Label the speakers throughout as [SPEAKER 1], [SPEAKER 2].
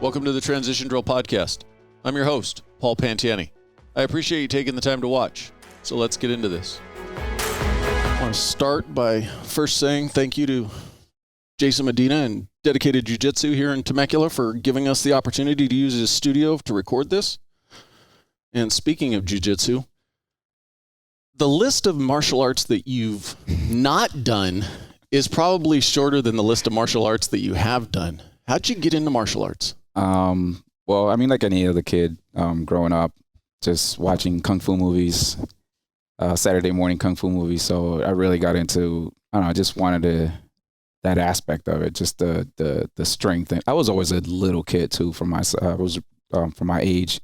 [SPEAKER 1] Welcome to the Transition Drill Podcast. I'm your host, Paul Pantiani. I appreciate you taking the time to watch, so let's get into this. I want to start by first saying thank you to Jason Medina and Dedicated Jiu Jitsu here in Temecula for giving us the opportunity to use his studio to record this. And speaking of Jiu Jitsu, the list of martial arts that you've not done is probably shorter than the list of martial arts that you have done. How'd you get into martial arts?
[SPEAKER 2] Well, I mean, like any other kid, growing up, just watching kung fu movies, Saturday morning kung fu movies. So I really got into, I don't know, I just wanted that aspect of it, just the strength. And I was always a little kid too, for my age.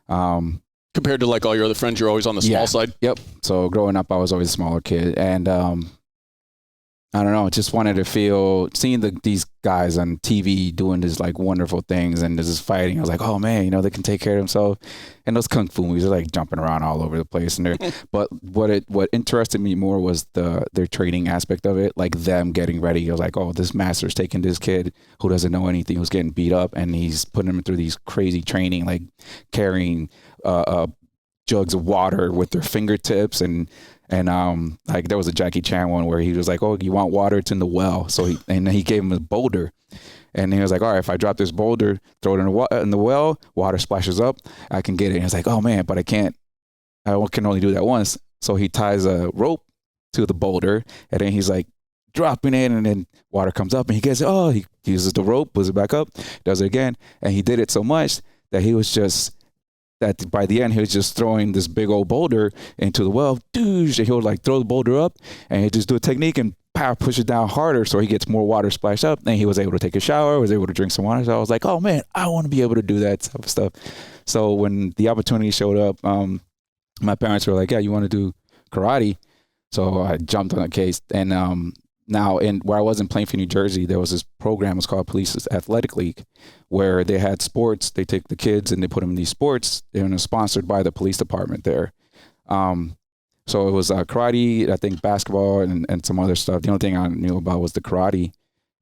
[SPEAKER 1] Compared to like all your other friends, you're always on the small side?
[SPEAKER 2] Yep. So growing up, I was always a smaller kid. And I don't know, just wanted to seeing these guys on TV doing these like wonderful things and there's this fighting. I was like, oh man, you know, they can take care of themselves. And those kung fu movies are like jumping around all over the place. And but what interested me more was their training aspect of it, like them getting ready. I was like, oh, this master's taking this kid who doesn't know anything, who's getting beat up, and he's putting him through these crazy training, like carrying jugs of water with their fingertips and like there was a Jackie Chan one where he was like, oh, you want water? It's in the well. So he gave him a boulder, and he was like, all right, if I drop this boulder, throw it in the well, water splashes up, I can get it. And he's like, oh man, but I can only do that once. So he ties a rope to the boulder, and then he's like dropping it, and then water comes up, and he gets it. Oh, he uses the rope, pulls it back up, does it again, and he did it so much that that by the end, he was just throwing this big old boulder into the well. And he would like throw the boulder up and he'd just do a technique and pow, push it down harder so he gets more water splashed up. And he was able to take a shower, was able to drink some water. So I was like, oh man, I want to be able to do that type of stuff. So when the opportunity showed up, my parents were like, yeah, you want to do karate? So I jumped on the case. And now, where I was in Plainfield, New Jersey, there was this program, it was called Police Athletic League, where they had sports. They take the kids and they put them in these sports. They were sponsored by the police department there. So it was karate, I think basketball, and some other stuff. The only thing I knew about was the karate.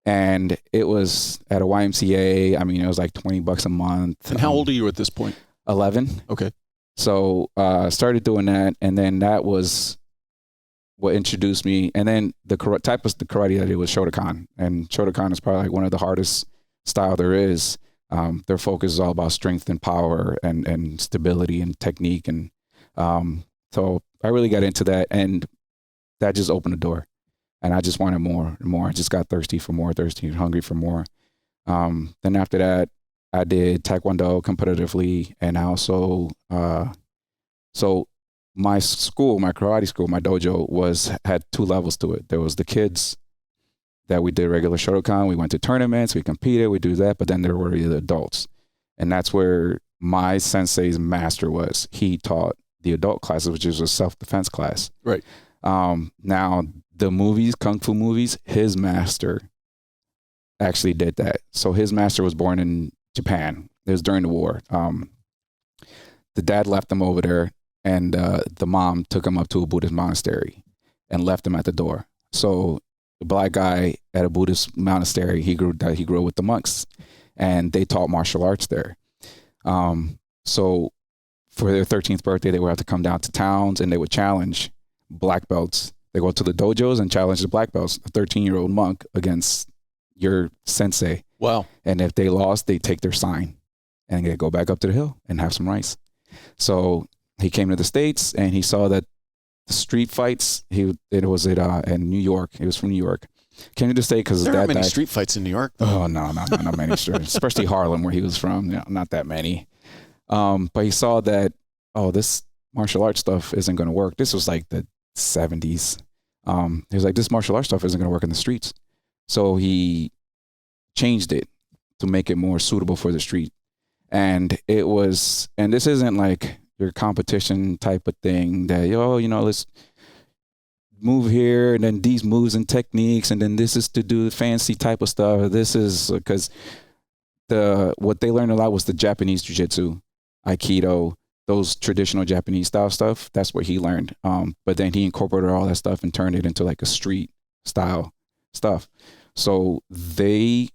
[SPEAKER 2] And it was at a YMCA. I mean, it was like $20 a month.
[SPEAKER 1] And how old are you at this point?
[SPEAKER 2] 11.
[SPEAKER 1] Okay.
[SPEAKER 2] So I started doing that, and then that was what introduced me. And then the type of the karate I did was Shotokan. And Shotokan is probably like one of the hardest style there is. Their focus is all about strength and power and stability and technique. And so I really got into that, and that just opened the door. And I just wanted more and more. I just got thirsty and hungry for more. Then after that, I did Taekwondo competitively. And I also, so my school, my karate school, my dojo had 2 levels to it. There was the kids that we did regular Shotokan. We went to tournaments, we competed, we do that. But then there were the adults. And that's where my sensei's master was. He taught the adult classes, which is a self-defense class.
[SPEAKER 1] Right.
[SPEAKER 2] Now, the movies, kung fu movies, his master actually did that. So his master was born in Japan. It was during the war. The dad left him over there. And the mom took him up to a Buddhist monastery and left him at the door. So the black guy at a Buddhist monastery, he grew up with the monks, and they taught martial arts there. So for their 13th birthday, they would have to come down to towns, and they would challenge black belts. They go to the dojos and challenge the black belts, a 13-year-old monk against your sensei.
[SPEAKER 1] Wow. And
[SPEAKER 2] if they lost, they take their sign and they go back up to the hill and have some rice. So he came to the States, and he saw that the street fights, it was in New York. He was from New York. Came to the States because his dad died.
[SPEAKER 1] There aren't many street fights in New York.
[SPEAKER 2] Oh, no, not many streets, especially Harlem, where he was from. You know, not that many. But he saw that, this martial arts stuff isn't going to work. This was like the 70s. He was like, this martial arts stuff isn't going to work in the streets. So he changed it to make it more suitable for the street. And this isn't like your competition type of thing that, let's move here and then these moves and techniques and then this is to do fancy type of stuff. This is because what they learned a lot was the Japanese jiu-jitsu, Aikido, those traditional Japanese style stuff. That's what he learned. But then he incorporated all that stuff and turned it into like a street style stuff. So they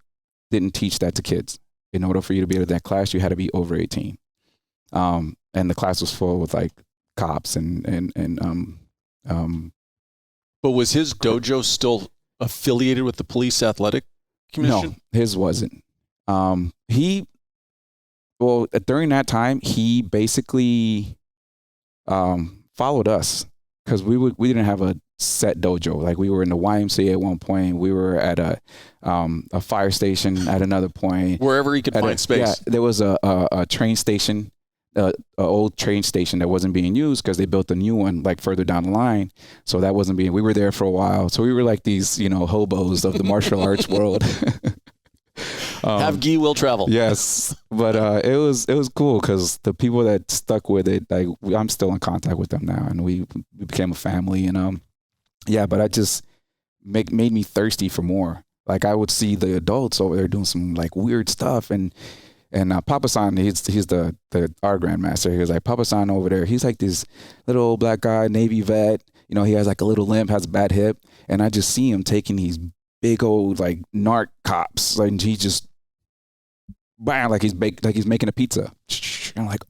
[SPEAKER 2] didn't teach that to kids. in order for you to be able to that class, you had to be over 18. And the class was full with like cops
[SPEAKER 1] But was his dojo still affiliated with the police athletic commission?
[SPEAKER 2] No, his wasn't. During that time, he basically followed us because we didn't have a set dojo. Like we were in the YMCA at one point. We were at a fire station at another point.
[SPEAKER 1] Wherever he could find space.
[SPEAKER 2] Yeah, there was a train station, an old train station that wasn't being used because they built a new one like further down the line. So that wasn't being. We were there for a while. So we were like these, hobos of the martial arts world.
[SPEAKER 1] Have gi will travel.
[SPEAKER 2] Yes, but it was cool because the people that stuck with it, like I'm still in contact with them now, and we became a family. And but I just made me thirsty for more. Like I would see the adults over there doing some like weird stuff, and Papa-san, he's our grandmaster. He was like, Papa-san over there, he's like this little old black guy, Navy vet. He has like a little limp, has a bad hip, and I just see him taking these big old like narc cops, like he just bam, like he's making a pizza. I'm like,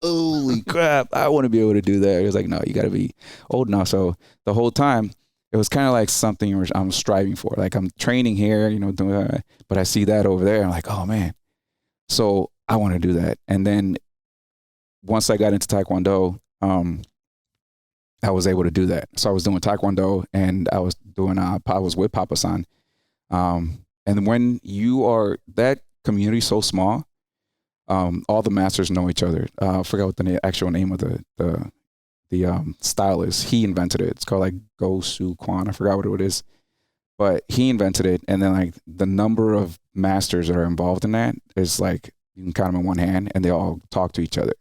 [SPEAKER 2] holy crap, I want to be able to do that. He was like, no, you got to be old enough. So the whole time it was kind of like something I'm striving for. Like I'm training here, doing that, but I see that over there. I'm like, oh man. So I want to do that. And then once I got into Taekwondo, I was able to do that. So I was doing Taekwondo and I was doing, I was with Papa-san. And when you are, that community so small, all the masters know each other. I forgot what the actual name of the style is. He invented it. It's called like Go Su Kwan. I forgot what it is, but he invented it. And then like the number of masters that are involved in that is like, you can count them in one hand and they all talk to each other.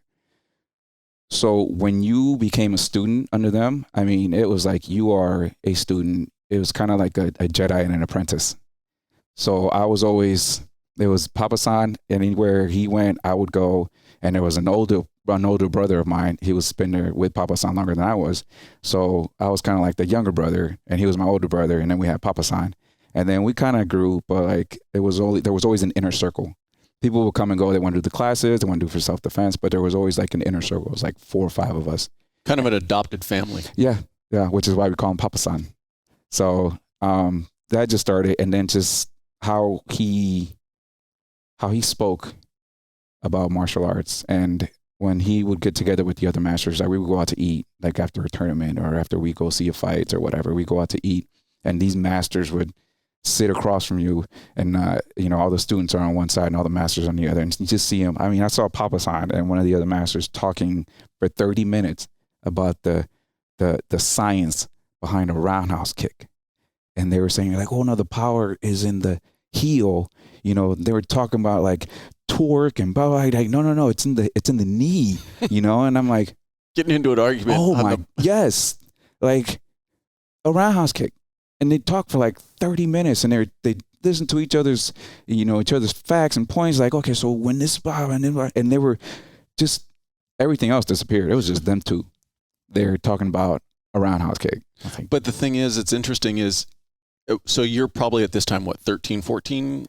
[SPEAKER 2] So when you became a student under them, I mean, it was like you are a student. It was kind of like a Jedi and an apprentice. So I was always, there was Papa-san, and anywhere he went, I would go. And there was an older brother of mine. He was been there with Papa-san longer than I was. So I was kind of like the younger brother, and he was my older brother. And then we had Papa-san. And then we kind of grew, but like there was always an inner circle. People would come and go. They want to do the classes. They want to do for self-defense, but there was always like an inner circle. It was like 4 or 5 of us.
[SPEAKER 1] Kind of an adopted family.
[SPEAKER 2] Yeah, which is why we call him Papa-san. So that just started, and then just how he spoke about martial arts. And when he would get together with the other masters, like we would go out to eat, like after a tournament or after we go see a fight or whatever, we go out to eat, and these masters would sit across from you, and all the students are on one side and all the masters on the other, and you just see him. I mean, I saw Papa-san and one of the other masters talking for 30 minutes about the science behind a roundhouse kick, and they were saying like, oh no, the power is in the heel. They were talking about like torque and blah, blah, like no, it's in the knee, and I'm like
[SPEAKER 1] getting into an argument.
[SPEAKER 2] Oh my, yes, like a roundhouse kick. And they talk for like 30 minutes, and they listen to each other's, each other's facts and points. Like, okay, so when this, and they were just, everything else disappeared. It was just them two. They're talking about a roundhouse kick.
[SPEAKER 1] But the thing is, it's interesting is, so you're probably at this time, what, 13, 14,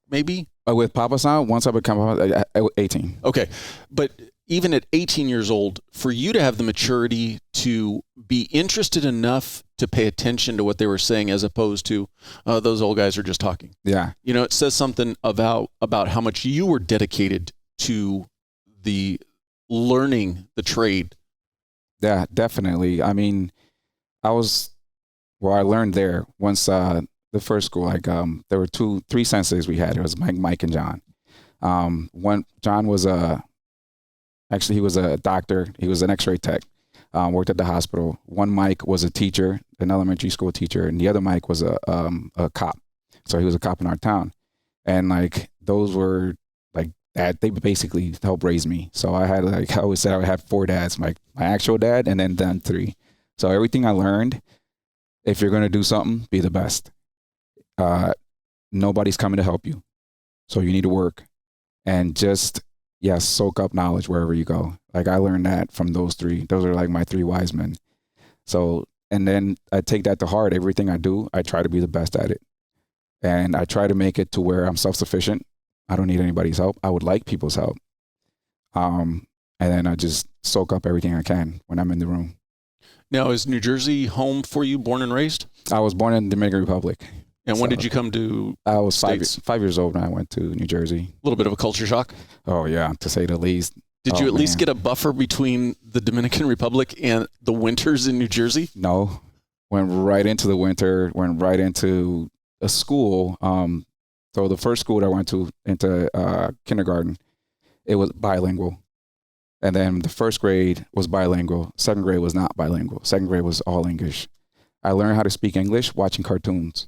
[SPEAKER 1] maybe?
[SPEAKER 2] With Papa-san, once I become 18.
[SPEAKER 1] Okay. But even at 18 years old, for you to have the maturity to be interested enough to pay attention to what they were saying, as opposed to those old guys are just talking.
[SPEAKER 2] Yeah.
[SPEAKER 1] It says something about how much you were dedicated to the learning the trade.
[SPEAKER 2] Yeah, definitely. I mean, I learned there once the first school, like there were 3 senseis we had. It was Mike and John. John was he was a doctor. He was an x-ray tech, worked at the hospital. One Mike was a teacher, an elementary school teacher, and the other Mike was a cop. So he was a cop in our town. And like those were like that, they basically helped raise me. So I had, like I always said, I would have 4 dads, my actual dad, and then 3. So everything I learned, if you're going to do something, be the best. Nobody's coming to help you. So you need to work and just, soak up knowledge wherever you go. Like I learned that from those 3. Those are like my 3 wise men. So, and then I take that to heart. Everything I do, I try to be the best at it. And I try to make it to where I'm self-sufficient. I don't need anybody's help. I would like people's help. And then I just soak up everything I can when I'm in the room.
[SPEAKER 1] Now, is New Jersey home for you, born and raised?
[SPEAKER 2] I was born in the Dominican Republic.
[SPEAKER 1] And when did you come to
[SPEAKER 2] I was
[SPEAKER 1] States?
[SPEAKER 2] 5 years old when I went to New Jersey.
[SPEAKER 1] A little bit of a culture shock?
[SPEAKER 2] Oh, yeah, to say the least.
[SPEAKER 1] Did you at least get a buffer between the Dominican Republic and the winters in New Jersey?
[SPEAKER 2] No. Went right into the winter, went right into a school. So the first school that I went to into kindergarten, it was bilingual. And then the first grade was bilingual. Second grade was not bilingual. Second grade was all English. I learned how to speak English watching cartoons.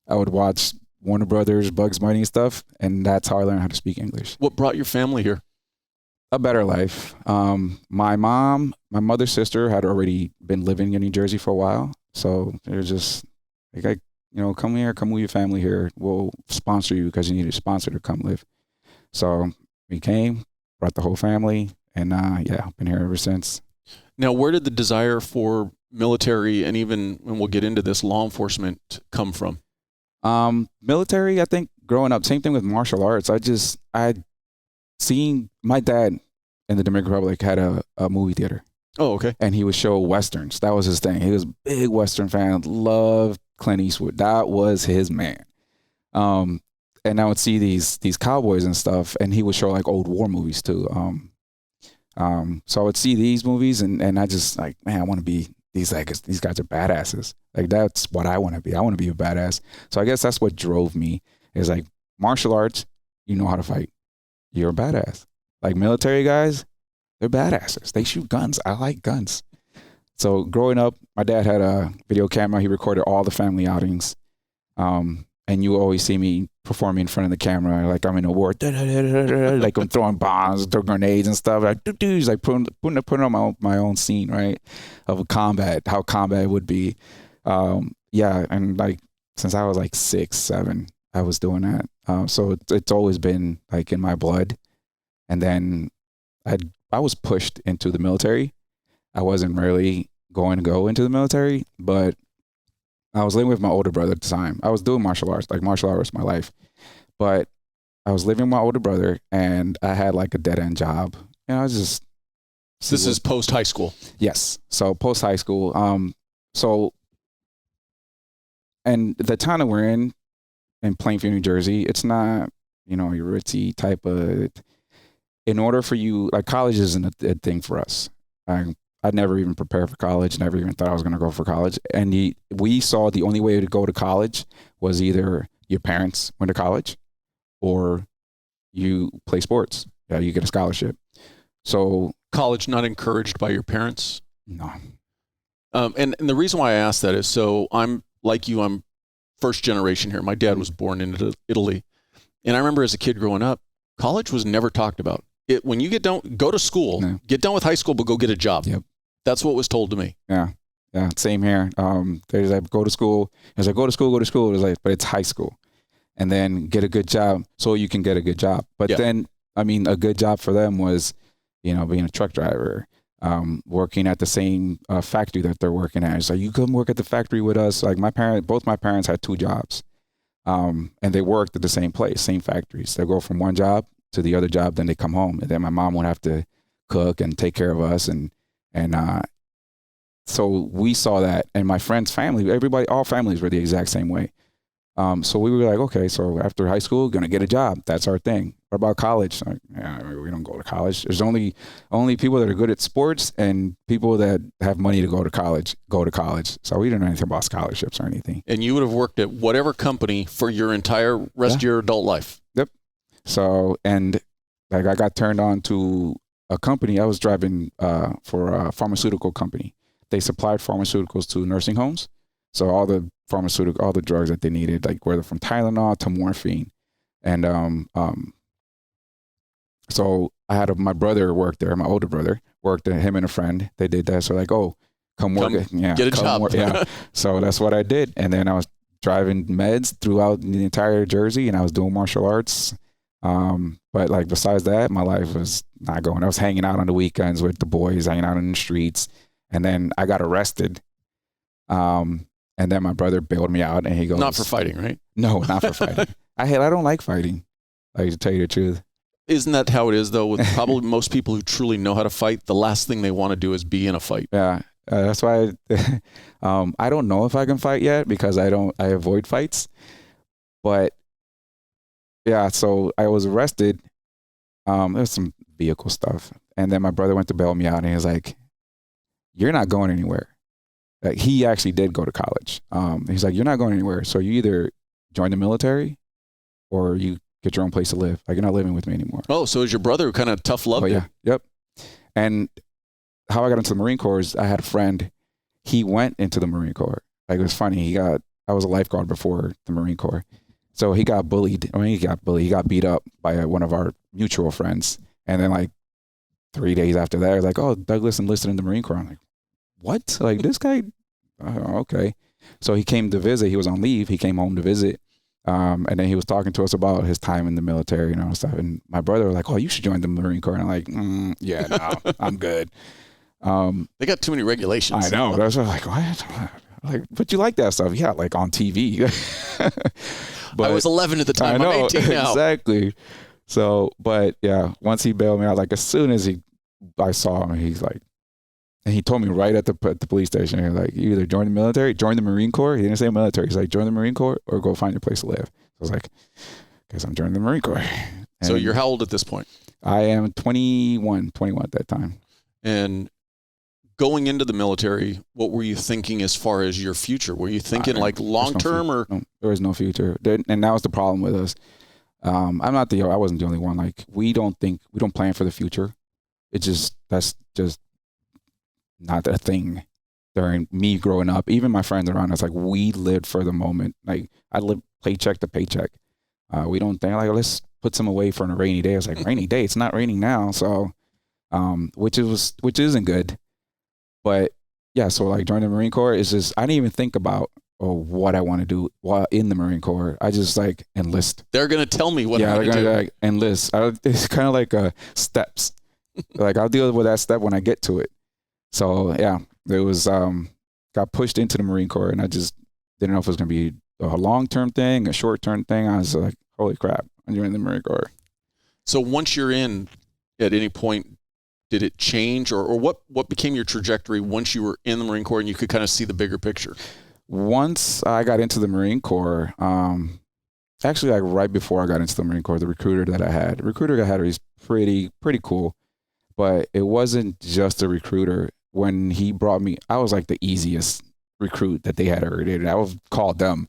[SPEAKER 2] I would watch Warner Brothers, Bugs Bunny stuff, and that's how I learned how to speak English.
[SPEAKER 1] What brought your family here?
[SPEAKER 2] A better life. My mother's sister had already been living in New Jersey for a while. So it was just like, come here, come with your family here. We'll sponsor you because you need a sponsor to come live. So we came, brought the whole family, and I've been here ever since.
[SPEAKER 1] Now, where did the desire for military and even, and we'll get into this, law enforcement come from?
[SPEAKER 2] Military, I think growing up, same thing with martial arts. I'd seen my dad in the Dominican Republic had a movie theater.
[SPEAKER 1] Oh, okay.
[SPEAKER 2] And he would show Westerns. That was his thing. He was a big Western fan, loved Clint Eastwood. That was his man. And I would see these cowboys and stuff, and he would show like old war movies too. So I would see these movies and I just like, man, I want to be these guys are badasses. Like that's what I want to be. I want to be a badass. So I guess that's what drove me is like martial arts, you know how to fight. You're a badass. Like military guys, they're badasses. They shoot guns. I like guns. So growing up, my dad had a video camera. He recorded all the family outings. And you always see me performing in front of the camera, like I'm in a war, like I'm throwing bombs, throwing grenades and stuff. Like, like putting on my own scene, right, of a combat, how combat would be. And like since I was like 6, 7, I was doing that. So it's always been like in my blood. And then I was pushed into the military. I wasn't really going to go into the military, but I was living with my older brother at the time. I was doing martial arts, like martial arts my life. But I was living with my older brother and I had like a dead end job. And I was just
[SPEAKER 1] This is post high school.
[SPEAKER 2] Yes. So post high school. And the town that we're in Plainfield, New Jersey, it's not, your ritzy type of, in order for you, like college isn't a thing for us. I never even prepared for college, never even thought I was going to go for college. And we saw the only way to go to college was either your parents went to college or you play sports. Yeah, you get a scholarship. So
[SPEAKER 1] college not encouraged by your parents?
[SPEAKER 2] No.
[SPEAKER 1] And the reason why I asked that is so I'm like you, I'm first generation here. My dad was born in Italy. And I remember as a kid growing up, college was never talked about. When you get done, go to school, get done with high school, but go get a job.
[SPEAKER 2] Yep.
[SPEAKER 1] That's what was told to me.
[SPEAKER 2] Yeah. Same here. There's like, go to school. It's like, go to school. It's like, but it's high school. And then get a good job so you can get a good job. But then, I mean, a good job for them was, being a truck driver, working at the same factory that they're working at. So you come work at the factory with us. Like both my parents had 2 jobs. And they worked at the same place, same factories. They go from one job to the other job, then they come home. And then my mom would have to cook and take care of us. And so we saw that. And my friend's family, all families were the exact same way. So we were like, okay, so after high school, going to get a job. That's our thing. What about college? Like, we don't go to college. There's only people that are good at sports and people that have money to go to college. So we didn't know anything about scholarships or anything.
[SPEAKER 1] And you would have worked at whatever company for your entire rest of your adult life.
[SPEAKER 2] Yep. So, and like I got turned on to a company. I was driving for a pharmaceutical company. They supplied pharmaceuticals to nursing homes. So all the drugs that they needed, like whether from Tylenol to morphine. And so I had my brother work there. My older brother worked there, him and a friend. They did that. So like, oh, come work.
[SPEAKER 1] Get a job.
[SPEAKER 2] So that's what I did. And then I was driving meds throughout the entire Jersey and I was doing martial arts. But like besides that, my life was not going. I was hanging out on the weekends with the boys, hanging out in the streets. And then I got arrested. And then my brother bailed me out and he goes,
[SPEAKER 1] not for fighting, right?
[SPEAKER 2] No, not for fighting. I don't like fighting. Like, to tell you the truth.
[SPEAKER 1] Isn't that how it is, though, with probably most people who truly know how to fight? The last thing they want to do is be in a fight.
[SPEAKER 2] Yeah. That's why I don't know if I can fight yet because I avoid fights. But yeah, so I was arrested. There's some vehicle stuff. And then my brother went to bail me out, and he was like, you're not going anywhere. Like, he actually did go to college. He's like, you're not going anywhere. So you either join the military or you get your own place to live. Like, you're not living with me anymore.
[SPEAKER 1] Oh, so is your brother kind of tough love?
[SPEAKER 2] Oh, yeah. Yep. And how I got into the Marine Corps is I had a friend. He went into the Marine Corps. Like, it was funny. I was a lifeguard before the Marine Corps. So he got bullied. I mean, he got beat up by one of our mutual friends. And then, like, 3 days after that, I was like, oh, Douglas enlisted in the Marine Corps. I'm like, what? Like, this guy? Okay. So he came to visit. He was on leave. He came home to visit. And then he was talking to us about his time in the military and all stuff. And my brother was like, oh, you should join the Marine Corps. And I'm like, yeah, no, I'm good.
[SPEAKER 1] They got too many regulations.
[SPEAKER 2] I know. That's like, what? Like, but you like that stuff? Yeah, like on TV. But
[SPEAKER 1] I was 11 at the time. I'm 18 now.
[SPEAKER 2] Exactly. So, but yeah, once he bailed me out, like, as soon as I saw him, he's like, and he told me right at the police station, he was like, you either join the military, join the Marine Corps. He didn't say military. He's like, join the Marine Corps or go find your place to live. So I was like, guess I'm joining the Marine Corps. And
[SPEAKER 1] so you're how old at this point?
[SPEAKER 2] I am 21 at that time.
[SPEAKER 1] And going into the military, what were you thinking as far as your future? Were you thinking like long-term or? No,
[SPEAKER 2] there was no future. And that was the problem with us. I wasn't the only one. Like, we don't plan for the future. That's just not a thing during me growing up. Even my friends around us, like, we lived for the moment. Like, I lived paycheck to paycheck. We don't think, like, let's put some away for a rainy day. I was like, rainy day? It's not raining now. So, which isn't good. But yeah, so like joining the Marine Corps is just, I didn't even think about what I want to do while in the Marine Corps. I just like enlist.
[SPEAKER 1] They're going to tell me what I'm
[SPEAKER 2] going to do. Like, enlist. It's kind of like steps. Like, I'll deal with that step when I get to it. So yeah, it was, got pushed into the Marine Corps, and I just didn't know if it was going to be a long-term thing, a short-term thing. I was like, holy crap, I'm joining the Marine Corps.
[SPEAKER 1] So once you're in, at any point, did it change, or what became your trajectory once you were in the Marine Corps and you could kind of see the bigger picture?
[SPEAKER 2] Once I got into the Marine Corps, actually, like right before I got into the Marine Corps, the recruiter that I had was pretty cool, but it wasn't just a recruiter. When he brought me, I was like the easiest recruit that they had ever did. I would call them,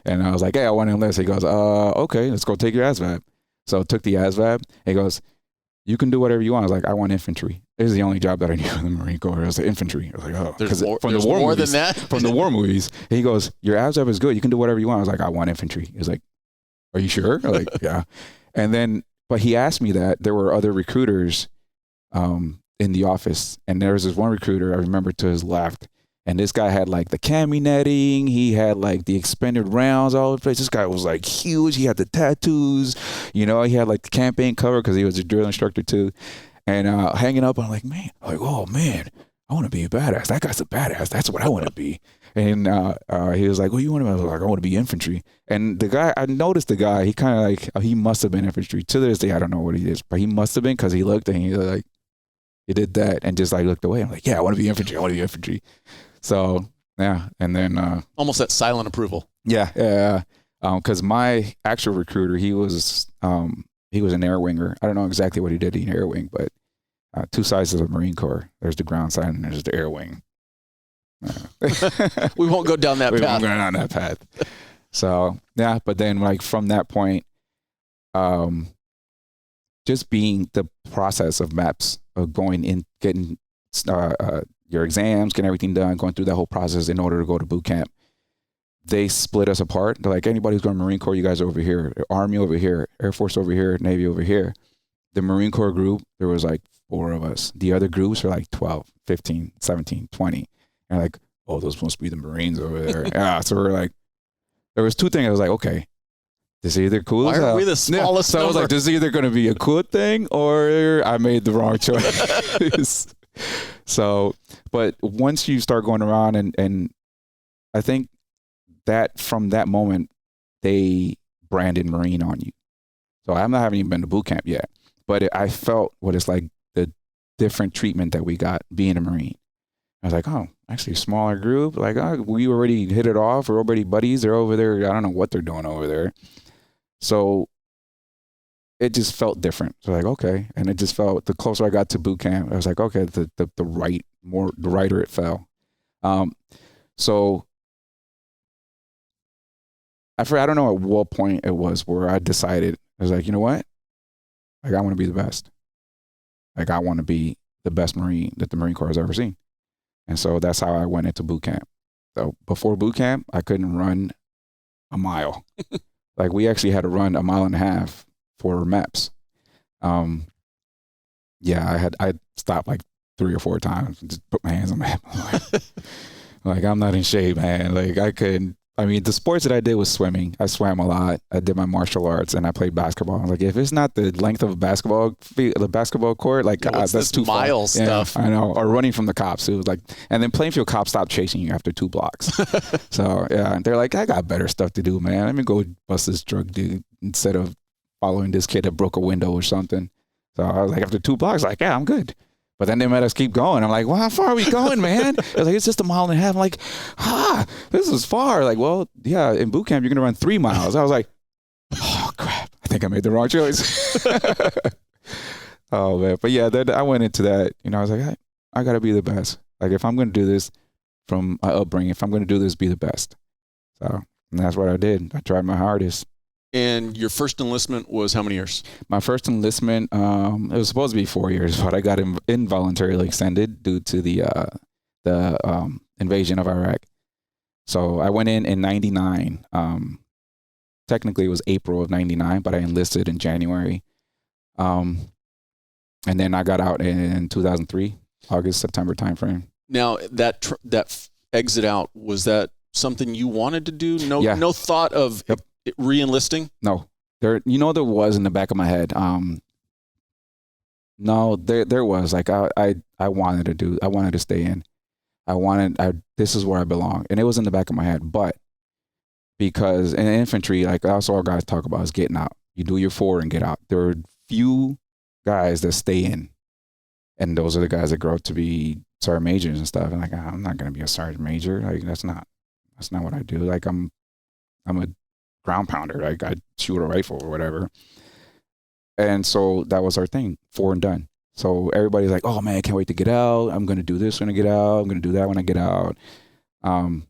[SPEAKER 2] and I was like, hey, I want to enlist. He goes, okay, let's go take your ASVAB. So I took the ASVAB. He goes, you can do whatever you want. I was like, I want infantry. This is the only job that I knew in the Marine Corps. It was the infantry. I was like, oh.
[SPEAKER 1] There's more than that?
[SPEAKER 2] From the war movies. He goes, your ASVAB is good. You can do whatever you want. I was like, I want infantry. He was like, are you sure? I was like, yeah. And then, but he asked me that. There were other recruiters in the office. And there was this one recruiter, I remember, to his left. And this guy had like the cami netting. He had like the expended rounds all over the place. This guy was like huge. He had the tattoos. You know, he had like the campaign cover because he was a drill instructor too. And hanging up, I'm like, man, oh man, I want to be a badass. That guy's a badass. That's what I want to be. And he was like, what do you want to be? I was like, I want to be infantry. And the guy, I noticed the guy, he kind of like, he must have been infantry. To this day, I don't know what he is, but he must have been because he looked and he like, he did that and just like looked away. I'm like, yeah, I want to be infantry. I want to be infantry. So yeah, and then
[SPEAKER 1] almost that silent approval.
[SPEAKER 2] Yeah. Because my actual recruiter, he was an air winger. I don't know exactly what he did in air wing, but two sides of the Marine Corps. There's the ground side and there's the air wing.
[SPEAKER 1] We won't go down that path.
[SPEAKER 2] We won't go down that path. So yeah, but then like from that point, just being the process of MAPS, of going in, getting your exams, getting everything done, going through that whole process in order to go to boot camp. They split us apart. They're like, anybody who's going to Marine Corps, you guys are over here. Army over here, Air Force over here, Navy over here. The Marine Corps group, there was like 4 of us. The other groups are like 12, 15, 17, 20. And like, oh, those must be the Marines over there. Yeah, so we're like, there was 2 things. I was like, okay, this is either cool.
[SPEAKER 1] Why are we the smallest
[SPEAKER 2] So I was like, this is either going to be a cool thing or I made the wrong choice. So, but once you start going around and I think that from that moment, they branded Marine on you. So I haven't even been to boot camp yet, but I felt what it's like, the different treatment that we got being a Marine. I was like, oh, actually a smaller group. Like, oh, we already hit it off. We're already buddies. They're over there. I don't know what they're doing over there. So it just felt different. So like, okay. And it just felt, the closer I got to boot camp, I was like, okay, the righter it fell. So I don't know at what point it was where I decided, I was like, you know what? Like, I want to be the best. Like, I want to be the best Marine that the Marine Corps has ever seen. And so that's how I went into boot camp. So before boot camp, I couldn't run a mile. Like, we actually had to run 1.5 miles for MEPS. Yeah, I stopped like 3 or 4 times and just put my hands on my head. Like, I'm not in shape, man. Like, I couldn't. I mean, the sports that I did was swimming. I swam a lot. I did my martial arts, and I played basketball. I was like, if it's not the length of the basketball court, like, that's too far.
[SPEAKER 1] Mile stuff.
[SPEAKER 2] Yeah, I know. Or running from the cops. It was like, and then Plainfield cops stopped chasing you after 2 blocks. So yeah, they're like, I got better stuff to do, man. Let me go bust this drug dude instead of following this kid that broke a window or something. So I was like, after 2 blocks, like, yeah, I'm good. But then they made us keep going. I'm like, well, how far are we going, man? They're like, it's just 1.5 miles. I'm like, this is far. Like, well, yeah, in boot camp, you're going to run 3 miles. I was like, oh, crap. I think I made the wrong choice. Oh, man. But yeah, I went into that. You know, I was like, I got to be the best. Like, if I'm going to do this from my upbringing, if I'm going to do this, be the best. So, and that's what I did. I tried my hardest.
[SPEAKER 1] And your first enlistment was how many years?
[SPEAKER 2] My first enlistment, it was supposed to be 4 years, but I got involuntarily extended due to the invasion of Iraq. So I went in 99. Technically, it was April of 99, but I enlisted in January. And then I got out in 2003, August, September timeframe.
[SPEAKER 1] Now, that exit out, was that something you wanted to do? No thought of...
[SPEAKER 2] Yep.
[SPEAKER 1] Re-enlisting?
[SPEAKER 2] No, there was in the back of my head. No, there was, like, I wanted to stay in. This is where I belong. And it was in the back of my head. But because in infantry, like, that's all guys talk about is getting out. You do your 4 and get out. There are few guys that stay in. And those are the guys that grow up to be sergeant majors and stuff. And like, I'm not going to be a sergeant major. Like, that's not what I do. Like, I'm a ground pounder. Like, I'd shoot a rifle or whatever. And so that was our thing, 4 and done. So everybody's like, oh man, I can't wait to get out. I'm going to do this when I get out. I'm going to do that when I get out. And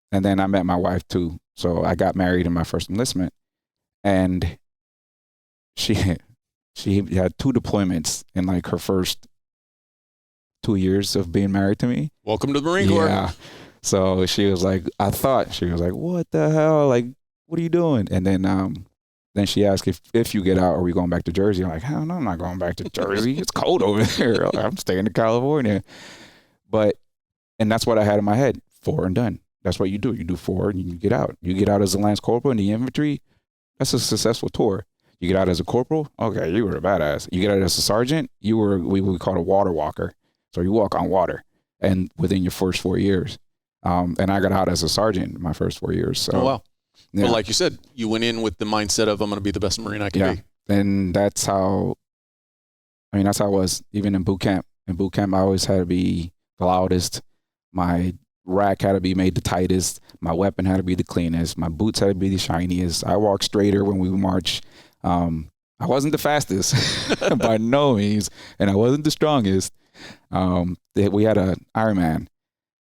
[SPEAKER 2] then I met my wife too. So I got married in my first enlistment, and she had 2 deployments in like her first 2 years of being married to me.
[SPEAKER 1] Welcome to the Marine Corps.
[SPEAKER 2] Yeah. So she was like, what the hell? Like, what are you doing? And then she asked if you get out, are we going back to Jersey? I'm like, hell no, I'm not going back to Jersey. It's cold over there. I'm staying in California. And that's what I had in my head, 4 and done. That's what you do. You do 4 and you get out. You get out as a lance corporal in the infantry. That's a successful tour. You get out as a corporal. Okay, you were a badass. You get out as a sergeant. You were what we call a water walker. So you walk on water, and within your first 4 years. And I got out as a sergeant in my first 4 years. So.
[SPEAKER 1] Oh, wow.
[SPEAKER 2] Yeah.
[SPEAKER 1] But like you said, you went in with the mindset of, I'm going to be the best Marine I can be.
[SPEAKER 2] And that's how it was. Even in boot camp. In boot camp, I always had to be the loudest. My rack had to be made the tightest. My weapon had to be the cleanest. My boots had to be the shiniest. I walked straighter when we march. I wasn't the fastest by no means, and I wasn't the strongest. We had an Ironman.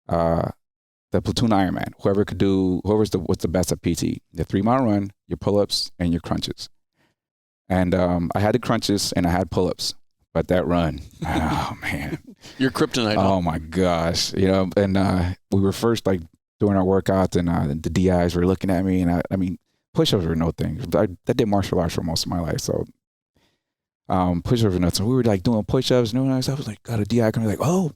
[SPEAKER 2] The platoon Ironman, what's the best at PT, the 3-mile run, your pull-ups, and your crunches. And I had the crunches and I had pull-ups, but that run, oh man.
[SPEAKER 1] Your kryptonite.
[SPEAKER 2] Oh my gosh. You know, and we were first like doing our workouts, and the DIs were looking at me, and I mean, push-ups were no thing. I did martial arts for most of my life, so push-ups were nothing. So we were like doing push-ups, and I was like, got a DI coming like, oh,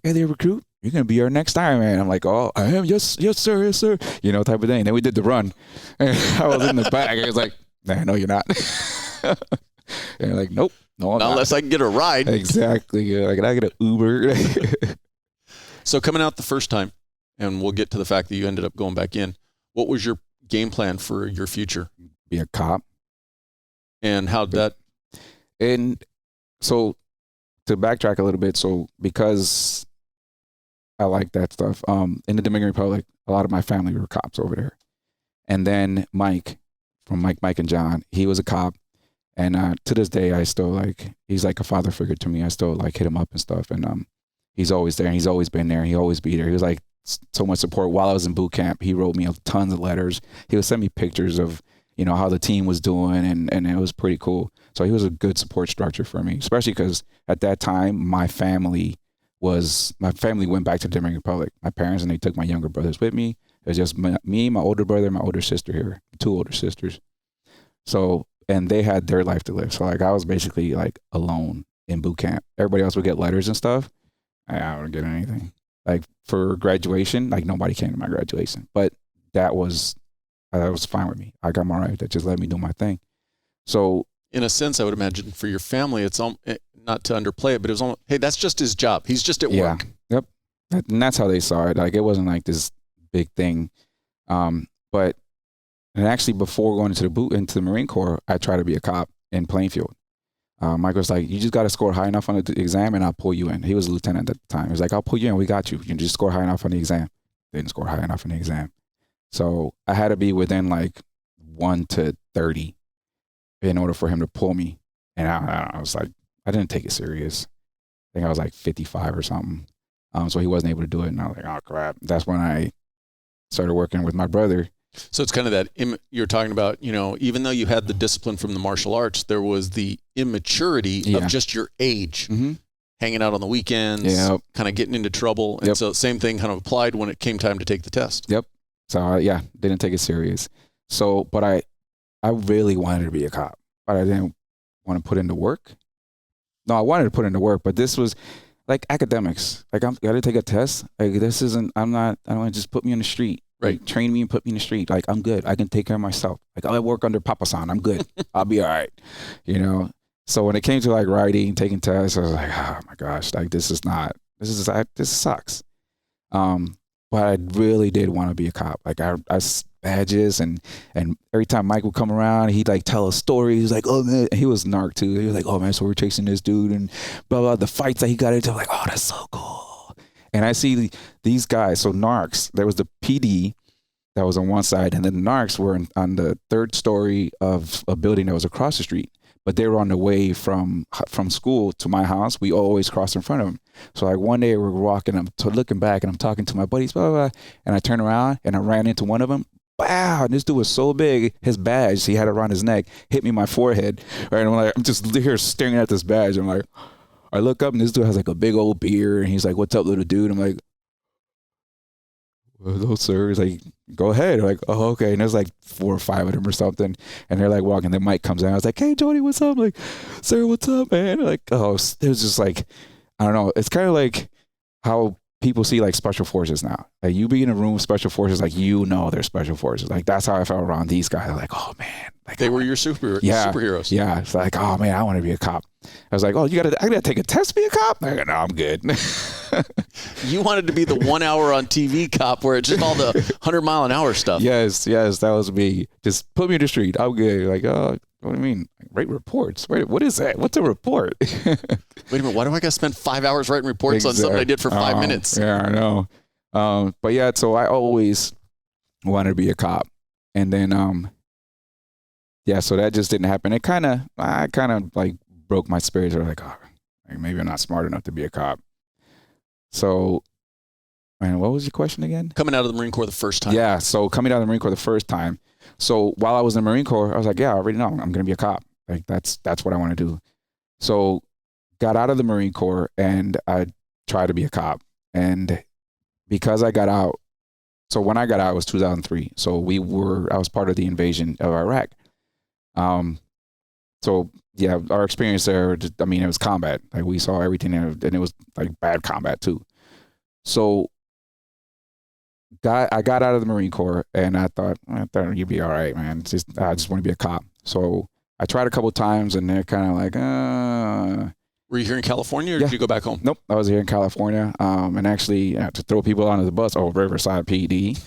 [SPEAKER 2] hey there, recruit. You're going to be our next Ironman. I'm like, oh, I am. Yes, sir. Yes, sir. You know, type of thing. Then we did the run. And I was in the back. I was like, nah, no, you're not. And they're like, nope. No, I'm not.
[SPEAKER 1] Unless I can get a ride.
[SPEAKER 2] Exactly. Like, I get an Uber.
[SPEAKER 1] So coming out the first time, and we'll get to the fact that you ended up going back in, what was your game plan for your future?
[SPEAKER 2] Be a cop.
[SPEAKER 1] And how'd that?
[SPEAKER 2] And so to backtrack a little bit, so because I like that stuff, in the Dominican Republic, a lot of my family were cops over there. And then Mike, from Mike and John, he was a cop. And to this day, I still he's like a father figure to me. I still hit him up and stuff. And he's always there, and he's always been there, and he always be there. He was like so much support while I was in boot camp. He wrote me tons of letters. He would send me pictures of, how the team was doing, and it was pretty cool. So he was a good support structure for me, especially because at that time, my family went back to the Dominican Republic. My parents, and they took my younger brothers with me. It was just me, my older brother, and my older sister here, 2 older sisters. So, and they had their life to live. So I was basically alone in boot camp. Everybody else would get letters and stuff. I don't get anything. For graduation, nobody came to my graduation. But that was fine with me. I'm all right. That just let me do my thing. So
[SPEAKER 1] in a sense, I would imagine for your family, it's not to underplay it, but it was almost, hey, that's just his job. He's just at work.
[SPEAKER 2] Yep. And that's how they saw it. It wasn't this big thing. But and actually before going into the Marine Corps, I tried to be a cop in Plainfield. Mike was like, you just got to score high enough on the exam and I'll pull you in. He was a lieutenant at the time. He was like, I'll pull you in. We got you. You can just score high enough on the exam. Didn't score high enough on the exam. So I had to be within 1 to 30 in order for him to pull me. And I was like, I didn't take it serious. I think I was 55 or something. So he wasn't able to do it. And I was like, oh crap. That's when I started working with my brother.
[SPEAKER 1] So it's kind of that you're talking about, even though you had the discipline from the martial arts, there was the immaturity of just your age, hanging out on the weekends, kind of getting into trouble. And so same thing kind of applied when it came time to take the test.
[SPEAKER 2] Yep. So didn't take it serious. So, but I really wanted to be a cop, but I didn't want to put into work. No, I wanted to put into work, but this was academics. I got to take a test. I don't want to just put me on the street. Right. Train me and put me in the street. I'm good. I can take care of myself. I work under Papa San. I'm good. I'll be all right. So when it came to writing, taking tests, I was like, oh my gosh, this sucks. But I really did want to be a cop. I badges and every time Mike would come around, he'd tell a story. He was like, oh man, and he was narc too. He was like, oh man, so we're chasing this dude and blah, blah, the fights that he got into. I'm like, oh, that's so cool. And I see these guys, so narcs, there was the PD that was on one side, and then the narcs were on the 3rd story of a building that was across the street. But they were on the way from school to my house. We always crossed in front of them. So one day we're walking, I'm looking back, and I'm talking to my buddies, blah, blah, blah, and I turn around, and I ran into one of them. Wow, and this dude was so big, his badge, he had it around his neck, hit me in my forehead. Right, and I'm just here staring at this badge. I'm like, I look up and this dude has a big old beard and he's like, what's up, little dude? I'm like, well, hello, sir. He's like, go ahead. I'm like, oh, okay. And there's 4 or 5 of them or something. And they're walking. Then Mike comes out. I was like, hey, Jody, what's up? I'm like, sir, what's up, man? Oh, it was just I don't know. It's kind of how people see special forces now. You be in a room with special forces, they're special forces. That's how I felt around these guys. Oh man,
[SPEAKER 1] they were your superheroes.
[SPEAKER 2] Yeah, it's oh man, I want to be a cop. I was like, oh, I gotta take a test to be a cop. No, I'm good.
[SPEAKER 1] You wanted to be the 1 hour on TV cop where it's just all the 100-mile-an-hour stuff.
[SPEAKER 2] Yes, that was me. Just put me in the street. I'm good. Oh, what do you mean? Write reports? What is that? What's a report?
[SPEAKER 1] Wait a minute. Why do I got to spend 5 hours writing reports on something I did for 5 minutes?
[SPEAKER 2] Yeah, I know. But so I always wanted to be a cop. And then, so that just didn't happen. I kind of broke my spirits. I was maybe I'm not smart enough to be a cop. So, man, what was your question again?
[SPEAKER 1] Coming out of the Marine Corps the first time.
[SPEAKER 2] Yeah. So coming out of the Marine Corps the first time. So while I was in the Marine Corps, I was like, yeah, I already know I'm going to be a cop. That's what I want to do. So got out of the Marine Corps and I tried to be a cop. And because I got out, so when I got out, it was 2003. So I was part of the invasion of Iraq. So yeah, our experience there, it was combat. We saw everything and it was bad combat too. So I got out of the Marine Corps and I thought you'd be all right, man. I just want to be a cop. So I tried a couple of times and they're kind of
[SPEAKER 1] Were you here in California or did you go back home?
[SPEAKER 2] Nope, I was here in California. And actually, to throw people under the bus, Riverside PD.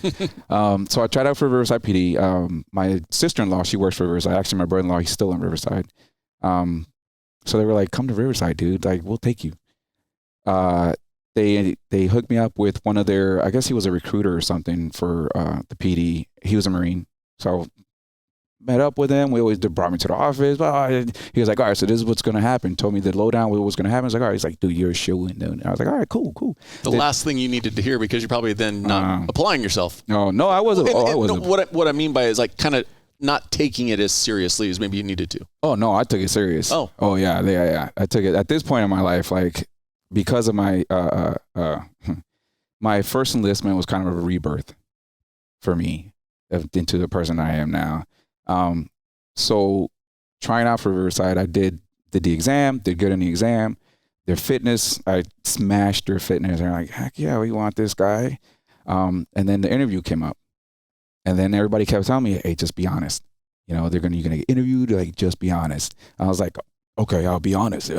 [SPEAKER 2] So I tried out for Riverside PD. My sister-in-law, she works for Riverside. Actually, my brother-in-law, he's still in Riverside. So they were like, come to Riverside, dude. Like, we'll take you. They hooked me up with one of their, I guess he was a recruiter or something for the PD. He was a Marine. So met up with him. We always brought me to the office. He was like, all right, so this is what's going to happen. Told me the lowdown, what was going to happen. I was like, all right. He's like, dude, you're a shoo-in, dude. I was like, all right, cool.
[SPEAKER 1] The last thing you needed to hear, because you're probably then not applying yourself.
[SPEAKER 2] No, I wasn't. I wasn't.
[SPEAKER 1] No, what I mean by it is like kind of not taking it as seriously as maybe you needed to.
[SPEAKER 2] Oh, no, I took it serious. Oh, yeah. I took it at this point in my life, like, because of my my first enlistment was kind of a rebirth for me into the person I am now. So trying out for Riverside, I did the exam, did good in the exam. Their fitness, I smashed their fitness. They're like, heck yeah, we want this guy. And then the interview came up. And then everybody kept telling me, hey, just be honest. You know, you're gonna get interviewed, like, just be honest. I was like, okay, I'll be honest.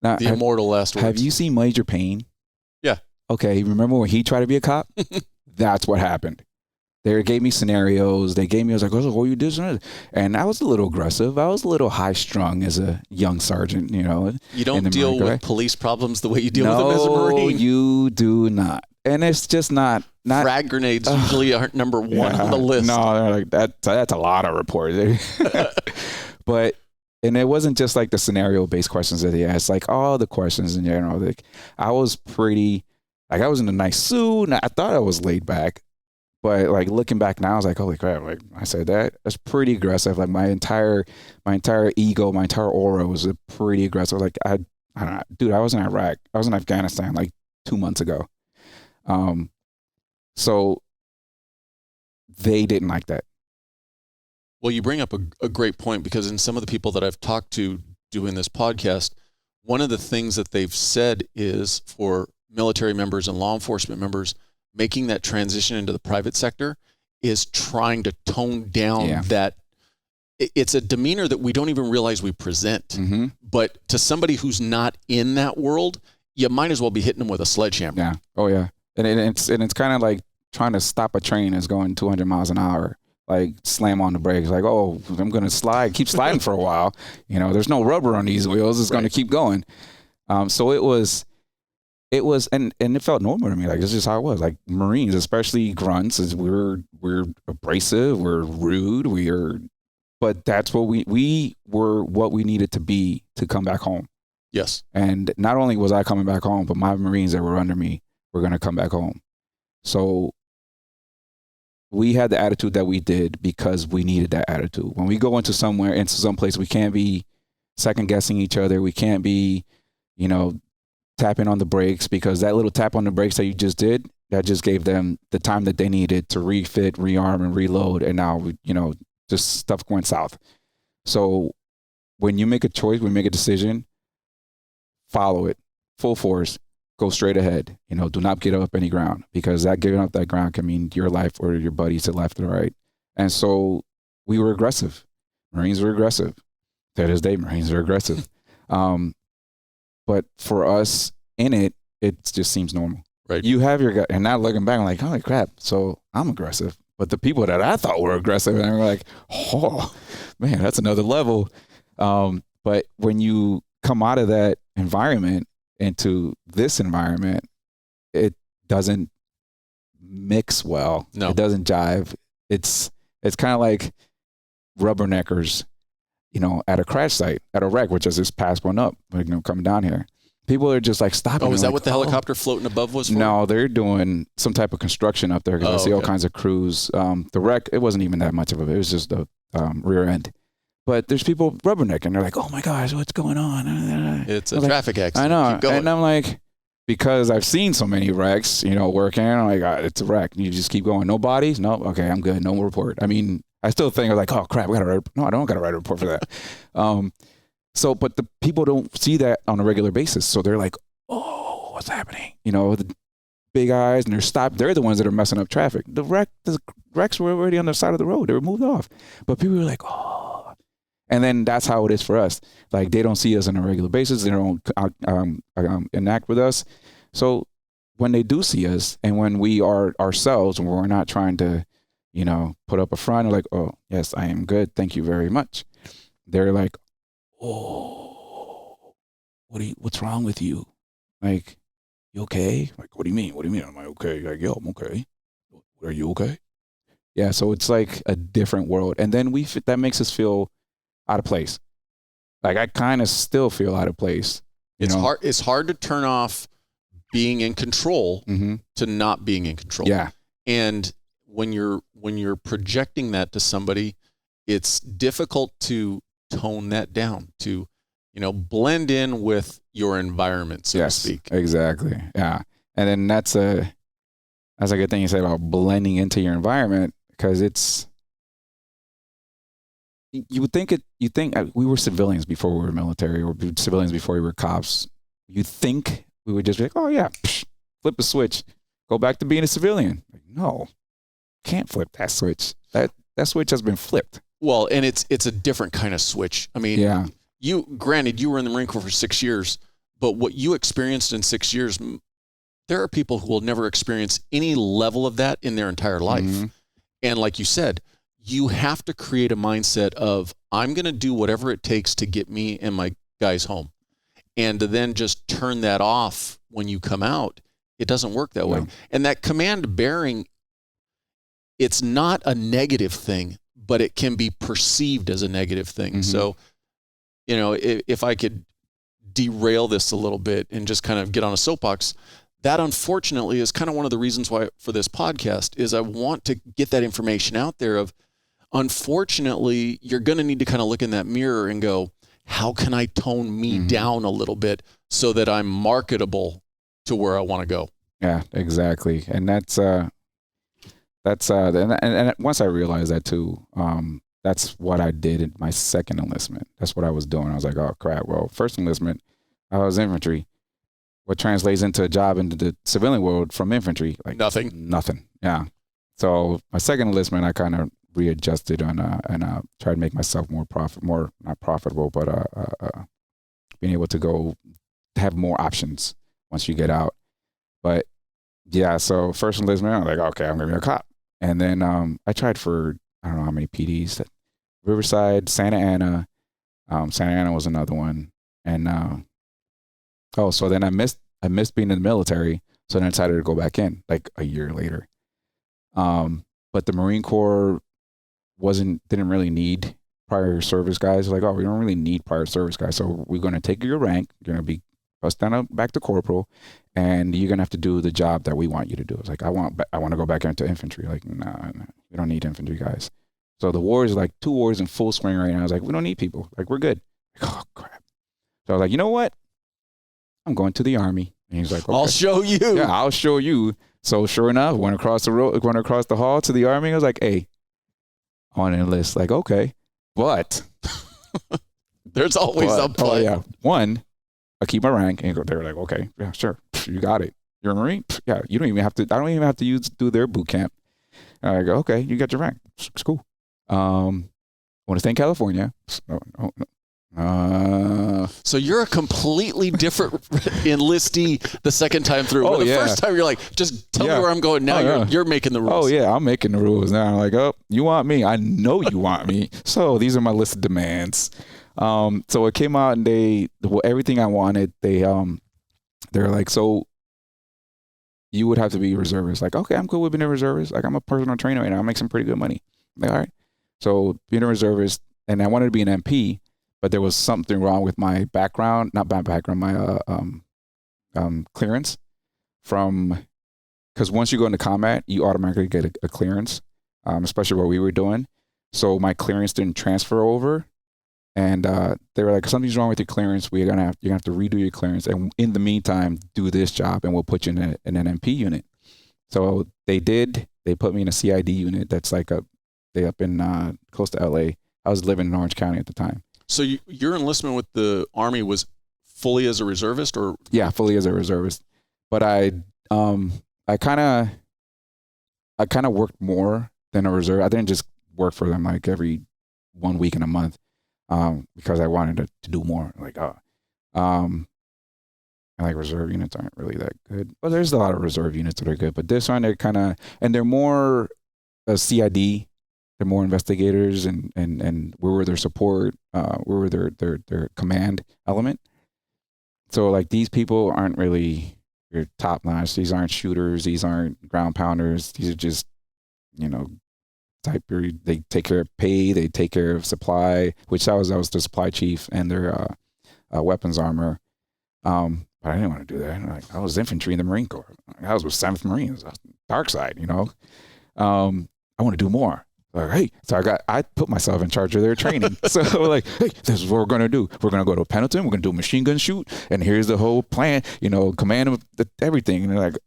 [SPEAKER 2] Now,
[SPEAKER 1] the immortal last words.
[SPEAKER 2] Have you seen Major Payne?
[SPEAKER 1] Yeah.
[SPEAKER 2] Okay, remember when he tried to be a cop? That's what happened. They gave me scenarios. I was like, oh, you did something. And I was a little aggressive. I was a little high strung as a young sergeant, you know.
[SPEAKER 1] You don't deal with police problems the way you deal with them as a Marine.
[SPEAKER 2] No, you do not. And it's just not
[SPEAKER 1] frag grenades usually aren't number one on the list.
[SPEAKER 2] No, they're like that's a lot of reports. And it wasn't just like the scenario based questions that they asked, like all the questions in general. Like I was pretty, like I was in a nice suit and I thought I was laid back. But like looking back now, I was like, holy crap, like I said that's pretty aggressive. Like my entire ego, my entire aura was pretty aggressive. Like I don't know, dude, I was in Iraq. I was in Afghanistan like 2 months ago. So they didn't like that.
[SPEAKER 1] Well, you bring up a great point, because in some of the people that I've talked to doing this podcast, one of the things that they've said is for military members and law enforcement members, making that transition into the private sector is trying to tone down that. It's a demeanor that we don't even realize we present. Mm-hmm. But to somebody who's not in that world, you might as well be hitting them with a sledgehammer.
[SPEAKER 2] Yeah. Oh, yeah. And it's kind of like trying to stop a train that's going 200 miles an hour. Like slam on the brakes, like, oh, I'm going to keep sliding for a while. You know, there's no rubber on these wheels. It's going to keep going. So it was, and it felt normal to me. Like, it's just how it was. Like Marines, especially grunts, is we're abrasive, we're rude, but that's what we were what we needed to be to come back home.
[SPEAKER 1] Yes. And
[SPEAKER 2] not only was I coming back home, but my Marines that were under me were going to come back home. So we had the attitude that we did because we needed that attitude. When we go into some place, we can't be second guessing each other. We can't be, you know, tapping on the brakes, because that little tap on the brakes that you just did, that just gave them the time that they needed to refit, rearm, and reload. And now, you know, just stuff going south. So when you make a choice, when you make a decision, follow it full force, go straight ahead. You know, do not give up any ground, because that giving up that ground can mean your life or your buddies to left or right. And so we were aggressive. Marines were aggressive. To this day, Marines are aggressive. But for us in it just seems normal.
[SPEAKER 1] Right.
[SPEAKER 2] You have your gut, and now looking back, I'm like, holy crap. So I'm aggressive. But the people that I thought were aggressive, and they were like, oh man, that's another level. But when you come out of that environment into this environment, it doesn't mix well. No. It doesn't jive. It's kind of like rubberneckers, you know, at a crash site, at a wreck, which is just past one up, you know, coming down here. People are just like stopping.
[SPEAKER 1] Oh, is that
[SPEAKER 2] like,
[SPEAKER 1] what the helicopter floating above was for?
[SPEAKER 2] No, they're doing some type of construction up there, because I see all kinds of crews. The wreck, it wasn't even that much of it. It was just the rear end. But there's people rubbernecking. They're like, oh my gosh, what's going on?
[SPEAKER 1] It's a traffic accident.
[SPEAKER 2] I know. And I'm like, because I've seen so many wrecks, you know, working, I'm like, it's a wreck. You just keep going. No bodies? No? Okay, I'm good. No report. I mean, I still think, like, oh crap, no, I don't got to write a report for that. So, but the people don't see that on a regular basis. So they're like, oh, what's happening? You know, the big eyes, and they're stopped. They're the ones that are messing up traffic. The wrecks were already on the side of the road. They were moved off. But people were like, oh. And then that's how it is for us. Like they don't see us on a regular basis. They don't enact with us. So when they do see us and when we are ourselves, when we're not trying to, you know, put up a front like, oh, yes, I am good. Thank you very much. They're like, oh, what's wrong with you? Like, you okay? Like, what do you mean? What do you mean? Am I okay? Like, yo, I'm okay. Are you okay? Yeah. So it's like a different world. And then that makes us feel out of place. Like I kind of still feel out of place.
[SPEAKER 1] It's hard to turn off being in control to not being in control.
[SPEAKER 2] Yeah.
[SPEAKER 1] And when you're projecting that to somebody, it's difficult to tone that down, to, you know, blend in with your environment, so to speak.
[SPEAKER 2] Exactly. Yeah. And then that's a good thing you say about blending into your environment, because you think we were civilians before we were military, or civilians before we were cops. You think we would just be like, oh yeah, flip a switch, go back to being a civilian. Like, no, can't flip that switch. That switch has been flipped.
[SPEAKER 1] Well, and it's a different kind of switch. I mean,
[SPEAKER 2] yeah.
[SPEAKER 1] Granted, you were in the Marine Corps for 6 years, but what you experienced in 6 years, there are people who will never experience any level of that in their entire life. And like you said, you have to create a mindset of, I'm going to do whatever it takes to get me and my guys home. And to then just turn that off when you come out, it doesn't work that way. And that command bearing, it's not a negative thing, but it can be perceived as a negative thing. So, you know, if I could derail this a little bit and just kind of get on a soapbox, that unfortunately is kind of one of the reasons why for this podcast is I want to get that information out there of, unfortunately, you're going to need to kind of look in that mirror and go, how can I tone me down a little bit so that I'm marketable to where I want to go?
[SPEAKER 2] Yeah, exactly. And that's and once I realized that too, that's what I did in my second enlistment. That's what I was doing. I was like, oh crap. Well, first enlistment, I was infantry. What translates into a job into the civilian world from infantry? Like nothing. Yeah. So my second enlistment, I kind of readjusted and tried to make myself more not profitable, but being able to go have more options once you get out. But yeah, so first enlistment, I'm like, okay, I'm gonna be a cop. And then I tried for, I don't know how many PDs, Riverside, Santa Ana. Santa Ana was another one. And so then I missed being in the military, so then I decided to go back in like a year later. But the Marine Corps didn't really need prior service guys. Like, oh, we don't really need prior service guys, so we're going to take your rank. You're going to be bust down back to corporal, and you're going to have to do the job that we want you to do. It's like, I want to go back into infantry. Like, nah, we don't need infantry guys. So the war is like 2 wars in full swing right now. I was like, we don't need people. Like, we're good. Like, oh crap. So I was like, you know what? I'm going to the Army. And he's like, okay.
[SPEAKER 1] I'll show you.
[SPEAKER 2] Yeah, I'll show you. So sure enough, went across the hall to the Army. I was like, hey, I want to enlist. Like, okay, but
[SPEAKER 1] there's always a but.
[SPEAKER 2] Oh yeah, one, I keep my rank, and they're like, okay, yeah, sure, you got it. You're a Marine. Yeah, you don't even have to. I don't even have to do their boot camp. And I go, okay, you got your rank. It's cool. Want to stay in California? No.
[SPEAKER 1] So you're a completely different enlistee the second time through.
[SPEAKER 2] Oh,
[SPEAKER 1] the first time you're like, just tell me where I'm going. Now you're making the rules.
[SPEAKER 2] Oh yeah, I'm making the rules now. I'm like, oh, you want me? I know you want me. So these are my list of demands. So it came out and everything I wanted. They're like, so you would have to be a reservist. Like, okay, I'm cool with being a reservist. Like, I'm a personal trainer right now. I make some pretty good money. I'm like, all right. So being a reservist, and I wanted to be an MP. But there was something wrong with my background, not my background, my clearance because once you go into combat, you automatically get a clearance, especially what we were doing. So my clearance didn't transfer over, and they were like, something's wrong with your clearance. You're gonna have to redo your clearance, and in the meantime, do this job, and we'll put you in an MP unit. So they did. They put me in a CID unit. That's like they up in close to LA. I was living in Orange County at the time.
[SPEAKER 1] So your enlistment with the Army was fully as a reservist, or?
[SPEAKER 2] Yeah, fully as a reservist. But I kind of worked more than a reserve. I didn't just work for them like every 1 week in a month. because I wanted to do more. Like, and like reserve units aren't really that good. Well, there's a lot of reserve units that are good, but this one, they're kind of, and they're more CID. They're more investigators, and we were their support. We were their command element. So like these people aren't really your top notch. These aren't shooters. These aren't ground pounders. These are just, they take care of pay. They take care of supply, which I was the supply chief and their weapons armor. But I didn't want to do that. I was infantry in the Marine Corps. I was with 7th Marines, dark side, I want to do more. Like, hey, so I put myself in charge of their training. So we're like, hey, this is what we're going to do. We're going to go to Pendleton. We're going to do a machine gun shoot. And here's the whole plan, command of everything. And they're like,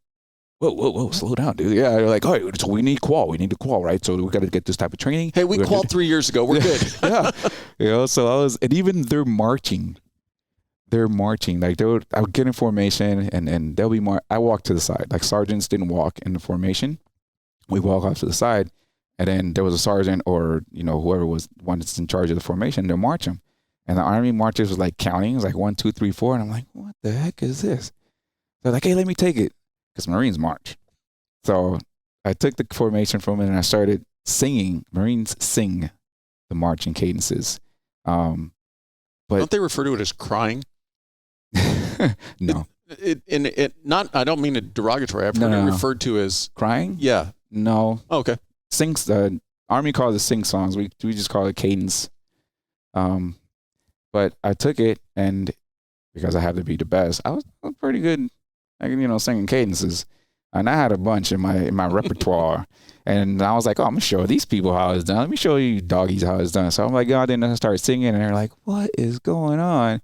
[SPEAKER 2] whoa, slow down, dude. Yeah, they're like, all right, so we need qual. We need to qual, right? So we got to get this type of training.
[SPEAKER 1] Hey, we qualled 3 years ago. We're good.
[SPEAKER 2] Yeah. So and even they're marching. Like I would get in formation and they'll be I walk to the side. Like sergeants didn't walk in the formation. We walk off to the side. And then there was a sergeant or, whoever was one that's in charge of the formation, they'll march them. And the Army marches was like counting. It was like 1, 2, 3, 4. And I'm like, what the heck is this? They're like, hey, let me take it. Because Marines march. So I took the formation from it and I started singing. Marines sing the marching cadences. But
[SPEAKER 1] don't they refer to it as crying?
[SPEAKER 2] No.
[SPEAKER 1] I don't mean it derogatory. I've heard it referred to as
[SPEAKER 2] crying.
[SPEAKER 1] Yeah.
[SPEAKER 2] No.
[SPEAKER 1] Oh, okay.
[SPEAKER 2] Sings. Army calls it sing songs. We just call it cadence. But I took it, and because I had to be the best, I was pretty good, singing cadences. And I had a bunch in my repertoire. And I was like, oh, I'm gonna show these people how it's done. Let me show you doggies how it's done. So I'm like, God, then I start singing, and they're like, what is going on?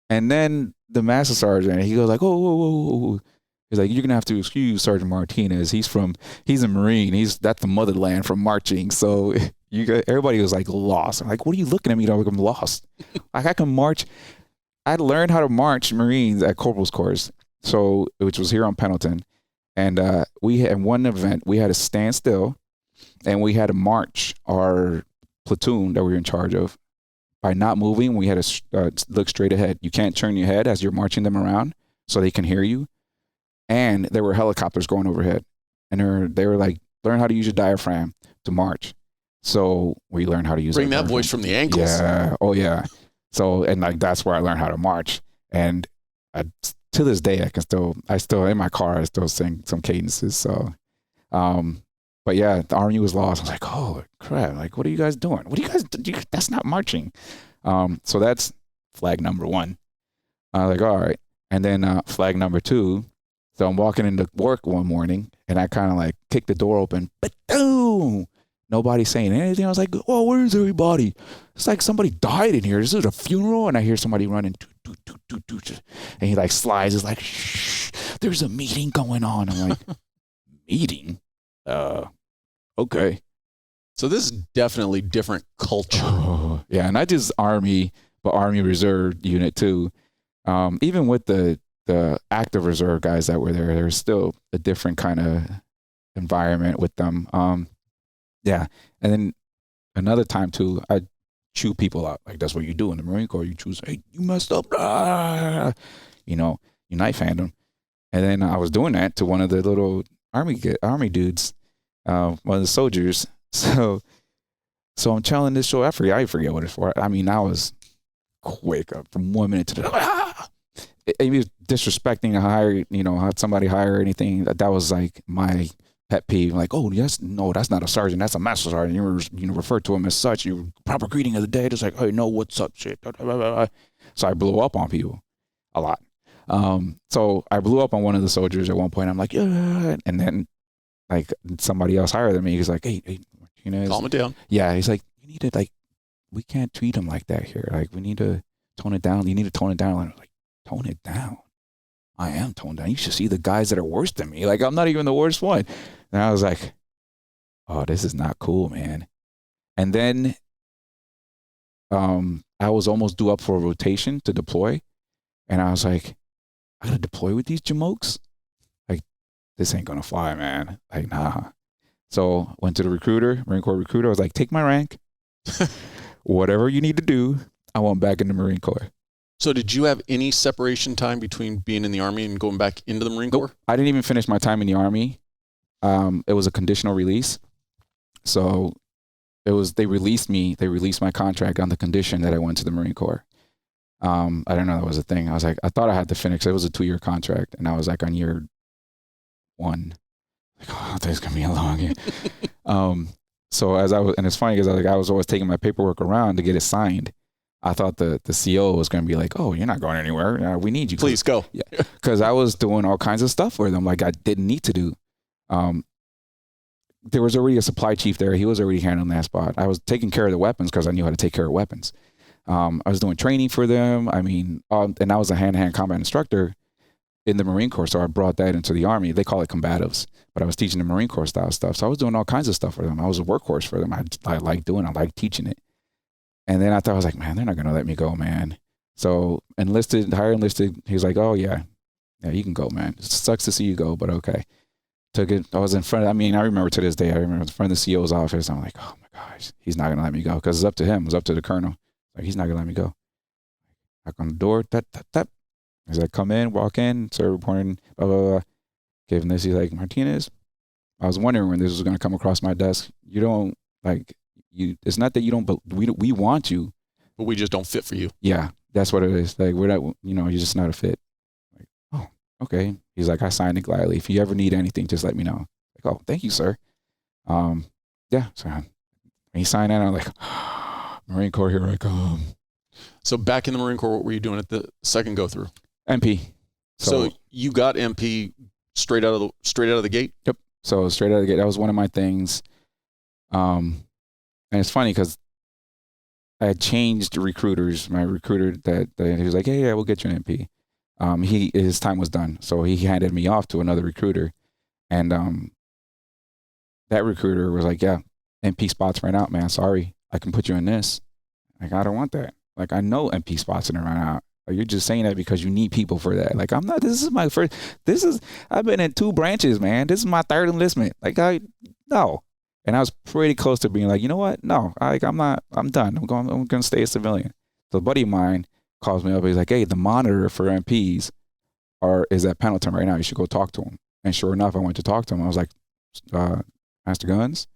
[SPEAKER 2] And then the master sergeant, he goes like, whoa. He's like, you're going to have to excuse Sergeant Martinez. He's a Marine. That's the motherland from marching. So everybody was like lost. I'm like, what are you looking at me like I'm lost? Like I can march. I learned how to march Marines at Corporal's Course. So, which was here on Pendleton. And we had one event, we had to stand still and we had to march our platoon that we were in charge of. By not moving, we had to look straight ahead. You can't turn your head as you're marching them around so they can hear you. And there were helicopters going overhead. And they were like, learn how to use your diaphragm to march. So we learned how to use
[SPEAKER 1] Bring that voice from the ankles.
[SPEAKER 2] Yeah. Oh, yeah. So, and like, that's where I learned how to march. And to this day, I still, in my car, I still sing some cadences. So, but yeah, the Army was lost. I was like, oh crap. Like, what are you guys doing? What do you guys do? That's not marching. So that's flag number 1. I was like, all right. And then flag number 2. So I'm walking into work one morning and I kind of like kicked the door open, but boom, nobody saying anything. I was like, oh, where's everybody? It's like somebody died in here. This is a funeral. And I hear somebody running, and he like slides. It's like, shh, there's a meeting going on. I'm like, meeting? Okay.
[SPEAKER 1] So this is definitely different culture.
[SPEAKER 2] Oh, yeah, not just Army, but Army Reserve unit too. Even with the active reserve guys that were there's still a different kind of environment with them. Yeah. And then another time too, I chew people out. Like that's what you do in the Marine Corps. You choose, hey, you messed up. You knife hand them. And then I was doing that to one of the little army dudes, one of the soldiers. So I'm telling this show. I forget what it's for. I mean, I was quick from 1 minute to the he was disrespecting a hire, had somebody hire or anything. That was like my pet peeve. Like, oh yes, no, that's not a sergeant, that's a master sergeant. You refer to him as such. You proper greeting of the day. Just like, hey, no, what's up, shit. So I blew up on people a lot. So I blew up on one of the soldiers at one point. I'm like, yeah, and then like somebody else higher than me. He's like, hey,
[SPEAKER 1] calm it down.
[SPEAKER 2] Yeah, he's like, you need to we can't treat him like that here. Like, we need to tone it down. You need to tone it down. And I'm like, tone it down. I am toned down. You should see the guys that are worse than me. Like, I'm not even the worst one. And I was like, oh, this is not cool, man. And then I was almost due up for a rotation to deploy. And I was like, I gotta deploy with these jamokes? Like, this ain't gonna fly, man. Like, nah. So went to the recruiter, Marine Corps recruiter. I was like, take my rank. Whatever you need to do, I went back in the Marine Corps.
[SPEAKER 1] So did you have any separation time between being in the Army and going back into the Marine Corps?
[SPEAKER 2] I didn't even finish my time in the Army. It was a conditional release. So they released my contract on the condition that I went to the Marine Corps. I didn't know that was a thing. I thought I had to finish. It was a 2-year contract, and I was like on year 1. Like, oh, I thought it's gonna be a long year. So and it's funny because I was always taking my paperwork around to get it signed. I thought the CO was going to be like, oh, you're not going anywhere. We need you.
[SPEAKER 1] Please go.
[SPEAKER 2] Yeah. Because I was doing all kinds of stuff for them like I didn't need to do. There was already a supply chief there. He was already handling that spot. I was taking care of the weapons because I knew how to take care of weapons. I was doing training for them. I mean, and I was a hand-to-hand combat instructor in the Marine Corps. So I brought that into the Army. They call it combatives, but I was teaching the Marine Corps style stuff. So I was doing all kinds of stuff for them. I was a workhorse for them. I liked teaching it. And then I thought, I was like, man, they're not going to let me go, man. So higher enlisted, he was like, oh, yeah, you can go, man. It sucks to see you go, but okay. Took it. I was in front I remember to this day, I remember in front of the CO's office. I'm like, oh, my gosh, he's not going to let me go because it's up to him. It was up to the colonel. Like, he's not going to let me go. Knock on the door, tap, tap, tap. He's like, come in, walk in, start reporting, blah, blah, blah. Gave him this. He's like, Martinez, I was wondering when this was going to come across my desk. You don't, it's not that you don't, we want you.
[SPEAKER 1] But we just don't fit for you.
[SPEAKER 2] Yeah, that's what it is. Like, we're not, you're just not a fit. Like, oh, okay. He's like, I signed it gladly. If you ever need anything, just let me know. Like, oh, thank you, sir. Yeah, so he signed it, and I'm like, Marine Corps, here I come.
[SPEAKER 1] So back in the Marine Corps, what were you doing at the second go through?
[SPEAKER 2] MP.
[SPEAKER 1] So you got MP straight out of the gate?
[SPEAKER 2] Yep. So straight out of the gate, that was one of my things. And it's funny because I had changed recruiters. My recruiter that he was like, hey, yeah, we'll get you an MP. His time was done. So he handed me off to another recruiter. And that recruiter was like, yeah, MP spots ran out, man. Sorry, I can put you in this. Like, I don't want that. Like, I know MP spots didn't run out. Like, you're just saying that because you need people for that. Like, I'm not, I've been in 2 branches, man. This is my 3rd enlistment. Like, no. And I was pretty close to being like, you know what? No, I'm done. I'm going to stay a civilian. So a buddy of mine calls me up. He's like, hey, the monitor for MPs is at Pendleton right now. You should go talk to him. And sure enough, I went to talk to him. I was like, Master Guns,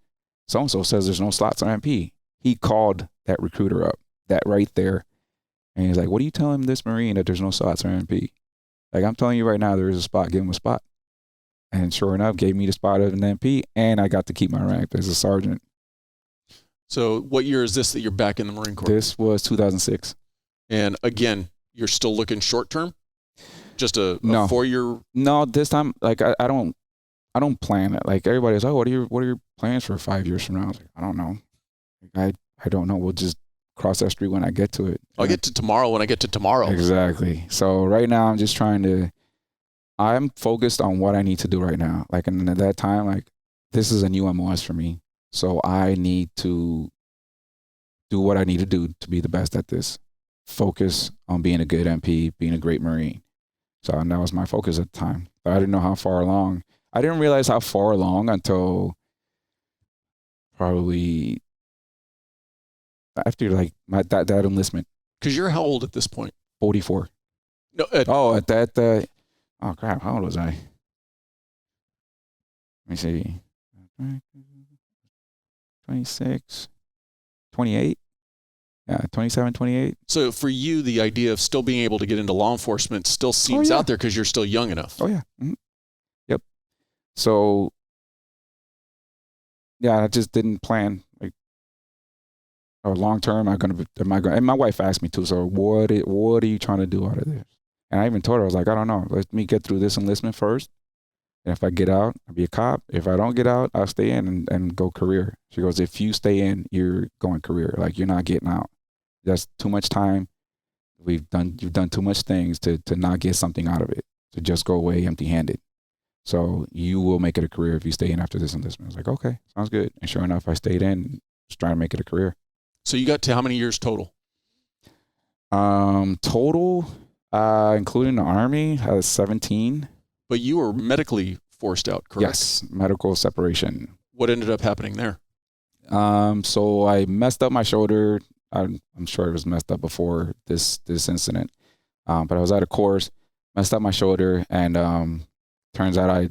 [SPEAKER 2] so-and-so says there's no slots on MP. He called that recruiter up, that right there. And he's like, what are you telling this Marine that there's no slots on MP? Like, I'm telling you right now, there is a spot. Give him a spot. And sure enough, gave me the spot of an MP, and I got to keep my rank as a sergeant.
[SPEAKER 1] So what year is this that you're back in the Marine Corps?
[SPEAKER 2] This was 2006.
[SPEAKER 1] And again, you're still looking short term? Just a
[SPEAKER 2] no.
[SPEAKER 1] 4-year?
[SPEAKER 2] No, this time, like, I don't plan it. Like, everybody's, oh, what are your plans for 5 years from now? I was like, I don't know. I don't know. We'll just cross that street when I get to it.
[SPEAKER 1] I'll get to tomorrow when I get to tomorrow.
[SPEAKER 2] Exactly. So right now I'm just I'm focused on what I need to do right now. Like, and at that time, like, this is a new MOS for me. So I need to do what I need to do to be the best at this. Focus on being a good MP, being a great Marine. So that was my focus at the time. But I didn't know how far along. I didn't realize how far along until probably after like that enlistment.
[SPEAKER 1] Because you're how old at this point?
[SPEAKER 2] 44.
[SPEAKER 1] No.
[SPEAKER 2] At that. Oh crap! How old was I? Let me see. 26, 28. Yeah, 27, 28.
[SPEAKER 1] So for you, the idea of still being able to get into law enforcement still seems out there because you're still young enough.
[SPEAKER 2] Oh yeah. Mm-hmm. Yep. So yeah, I just didn't plan like or long term. And my wife asked me too. So what are you trying to do out of this? And I even told her, I was like, I don't know. Let me get through this enlistment first. And if I get out, I'll be a cop. If I don't get out, I'll stay in and go career. She goes, if you stay in, you're going career. Like, you're not getting out. That's too much time. You've done too much things to not get something out of it, to just go away empty-handed. So you will make it a career if you stay in after this enlistment. I was like, okay, sounds good. And sure enough, I stayed in, just trying to make it a career.
[SPEAKER 1] So you got to how many years total?
[SPEAKER 2] Total... including the Army, I was 17.
[SPEAKER 1] But you were medically forced out, correct?
[SPEAKER 2] Yes, medical separation.
[SPEAKER 1] What ended up happening there?
[SPEAKER 2] So I messed up my shoulder I'm sure it was messed up before this incident. But I was at a course, messed up my shoulder, and turns out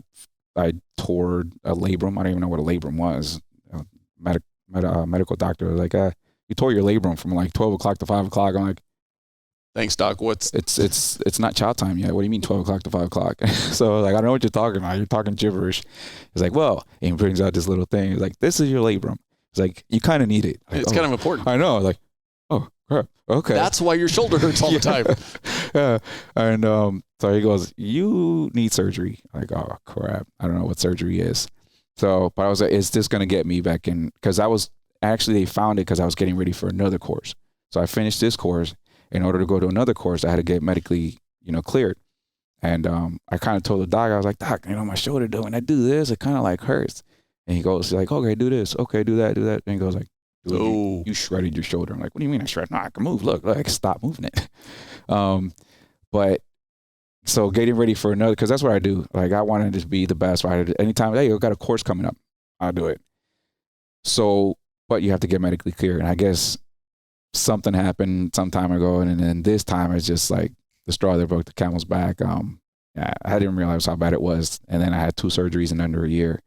[SPEAKER 2] I tore a labrum. I don't even know what a labrum was. Medical doctor was like, you tore your labrum from like 12 o'clock to 5 o'clock. I'm like,
[SPEAKER 1] thanks, doc.
[SPEAKER 2] It's not chow time yet. What do you mean 12 o'clock to 5 o'clock? So like, I don't know what you're talking about. You're talking gibberish. He's like, well, and he brings out this little thing. He's like, this is your labrum. It's like, you kind of need it. Like,
[SPEAKER 1] it's kind of important.
[SPEAKER 2] I know. Like, oh crap. Okay.
[SPEAKER 1] That's why your shoulder hurts all the time.
[SPEAKER 2] Yeah. And so he goes, you need surgery. I'm like, oh crap. I don't know what surgery is. So, but I was like, is this going to get me back in? Because they found it because I was getting ready for another course. So I finished this course. In order to go to another course, I had to get medically, cleared. And I kind of told the doc, I was like, doc, my shoulder, when I do this, it kind of like hurts. And he goes like, okay, do this. Okay, do that. And he goes like, dude, you shredded your shoulder. I'm like, what do you mean I shredded? No, I can move. Look, I can stop moving it. But so getting ready for another, because that's what I do. Like, I wanted to be the best fighter. Anytime, hey, you got a course coming up, I'll do it. So, but you have to get medically cleared. And I guess something happened some time ago. And then this time it's just like the straw that broke the camel's back. Yeah, I didn't realize how bad it was. And then I had 2 surgeries in under a year.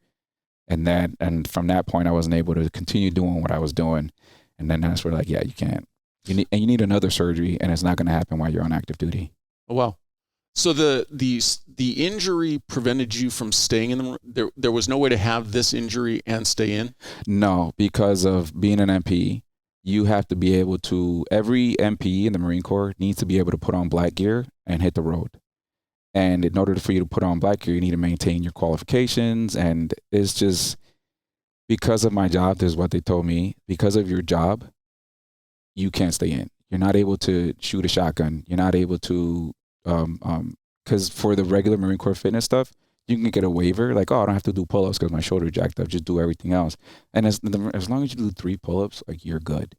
[SPEAKER 2] And from that point, I wasn't able to continue doing what I was doing. And then that's where like, yeah, you can't. You need another surgery, and it's not going to happen while you're on active duty.
[SPEAKER 1] Oh, wow. So the injury prevented you from staying in the there was no way to have this injury and stay in?
[SPEAKER 2] No, because of being an MP, you have to be able to, every MP in the Marine Corps needs to be able to put on black gear and hit the road. And in order for you to put on black gear, you need to maintain your qualifications. And it's just because of my job, this is what they told me, because of your job, you can't stay in. You're not able to shoot a shotgun. You're not able to, because for the regular Marine Corps fitness stuff, you can get a waiver, like, oh, I don't have to do pull-ups because my shoulder jacked up. Just do everything else. And as long as you do 3 pull-ups, like, you're good.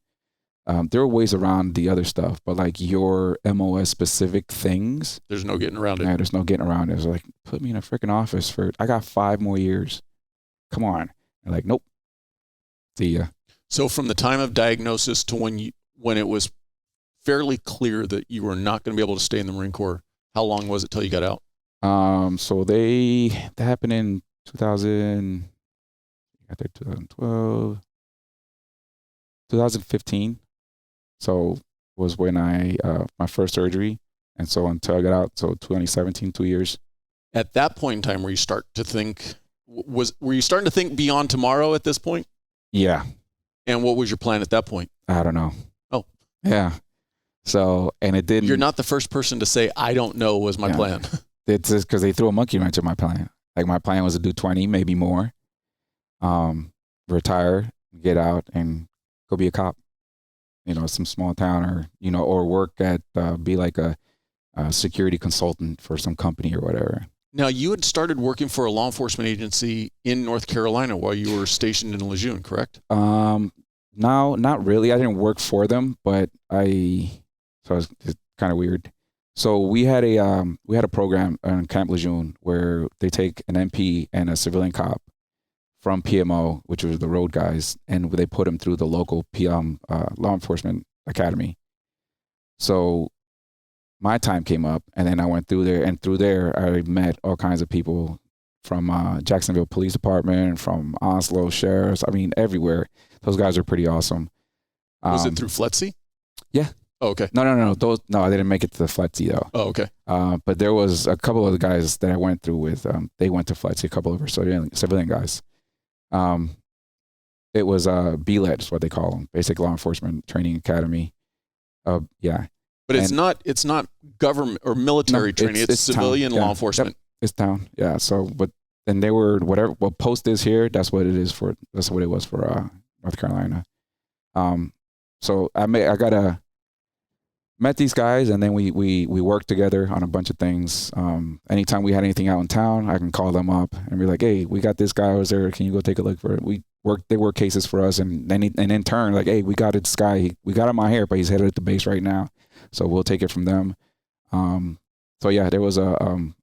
[SPEAKER 2] There are ways around the other stuff, but like your MOS specific things,
[SPEAKER 1] there's no getting around it.
[SPEAKER 2] Yeah, there's no getting around it. It's like, put me in a freaking office I got 5 more years. Come on. And like, nope. See ya.
[SPEAKER 1] So from the time of diagnosis to when it was fairly clear that you were not going to be able to stay in the Marine Corps, how long was it till you got out?
[SPEAKER 2] So that happened in 2000, I think 2012, 2015. So was when I, my first surgery. And so until I got out, so 2017, 2 years.
[SPEAKER 1] At that point in time, were you starting to think beyond tomorrow at this point?
[SPEAKER 2] Yeah.
[SPEAKER 1] And what was your plan at that point?
[SPEAKER 2] I don't know.
[SPEAKER 1] Oh.
[SPEAKER 2] Yeah. So, and it didn't.
[SPEAKER 1] You're not the first person to say, I don't know was my plan.
[SPEAKER 2] It's just because they threw a monkey wrench at my plan. Like, my plan was to do 20, maybe more, retire, get out, and go be a cop. Some small town, or, or work at, be like a security consultant for some company or whatever.
[SPEAKER 1] Now, you had started working for a law enforcement agency in North Carolina while you were stationed in Lejeune, correct?
[SPEAKER 2] No, not really. I didn't work for them, but so it's kind of weird. So we had a program in Camp Lejeune where they take an MP and a civilian cop from PMO, which was the road guys, and they put them through the local law enforcement academy. So my time came up, and then I went through there, and through there I met all kinds of people from Jacksonville Police Department, from Oslo Sheriffs. I mean, everywhere. Those guys are pretty awesome.
[SPEAKER 1] Was it through FLETC?
[SPEAKER 2] Yeah.
[SPEAKER 1] Oh, okay.
[SPEAKER 2] No. I didn't make it to the FLETC though.
[SPEAKER 1] Oh, okay.
[SPEAKER 2] But there was a couple of the guys that I went through with. They went to FLETC. A couple of our civilian guys. It was BLET is what they call them, Basic Law Enforcement Training Academy. Yeah.
[SPEAKER 1] But it's not government or military training. It's civilian law enforcement.
[SPEAKER 2] Yep. It's town. Yeah. So, but then they were whatever. What post is here? That's what it is for. That's what it was for North Carolina. So I met these guys, and then we worked together on a bunch of things. Anytime we had anything out in town, I can call them up and be like, "Hey, we got this guy over there. Can you go take a look for it?" They work cases for us, and then in turn, like, "Hey, we got this guy. We got him out here, but he's headed at the base right now, so we'll take it from them." So yeah, there was a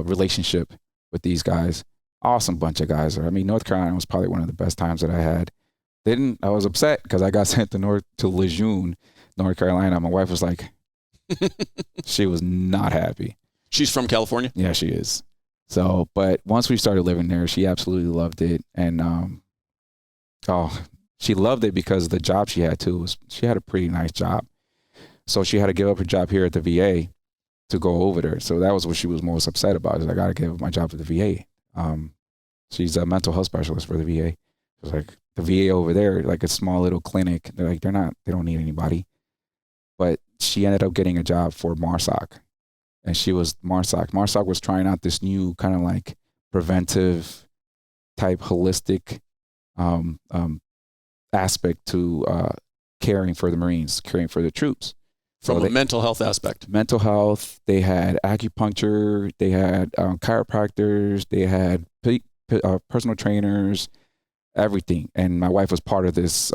[SPEAKER 2] relationship with these guys. Awesome bunch of guys. I mean, North Carolina was probably one of the best times that I had. I was upset because I got sent to Lejeune, North Carolina. My wife was like, she was not happy.
[SPEAKER 1] She's from California?
[SPEAKER 2] Yeah, she is. So, but once we started living there, she absolutely loved it. And, she loved it because the job she had too she had a pretty nice job. So she had to give up her job here at the VA to go over there. So that was what she was most upset about. Is I got to give up my job to the VA. She's a mental health specialist for the VA. It was like the VA over there, like a small little clinic. They're like, they don't need anybody. But she ended up getting a job for MARSOC. And she was MARSOC. MARSOC was trying out this new kind of like preventive type holistic aspect to caring for the Marines, caring for the troops.
[SPEAKER 1] From a mental health aspect.
[SPEAKER 2] Mental health. They had acupuncture. They had chiropractors. They had personal trainers, everything. And my wife was part of this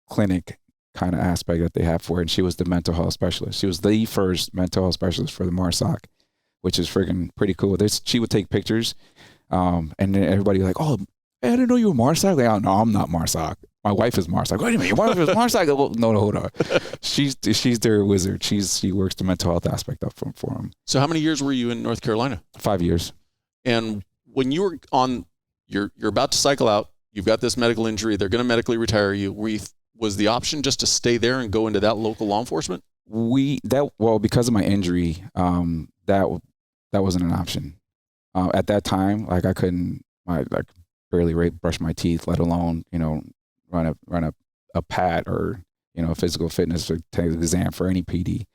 [SPEAKER 2] clinic kind of aspect that they have for it. And she was the mental health specialist. She was the first mental health specialist for the MARSOC, which is freaking pretty cool. She would take pictures, and then everybody like, oh, I didn't know you were MARSOC. Like, oh, no, I'm not MARSOC. My wife is MARSOC. Wait a minute, your wife is MARSOC? Well, no, hold on. She's their wizard. She works the mental health aspect up for them.
[SPEAKER 1] So how many years were you in North Carolina?
[SPEAKER 2] 5 years.
[SPEAKER 1] And when you were you're about to cycle out, you've got this medical injury, they're going to medically retire you. Was the option just to stay there and go into that local law enforcement? Because of my injury, that wasn't an option. At that time, like I couldn't, barely brush my teeth, let alone, run a PAT or, a physical fitness or take an exam for any PD.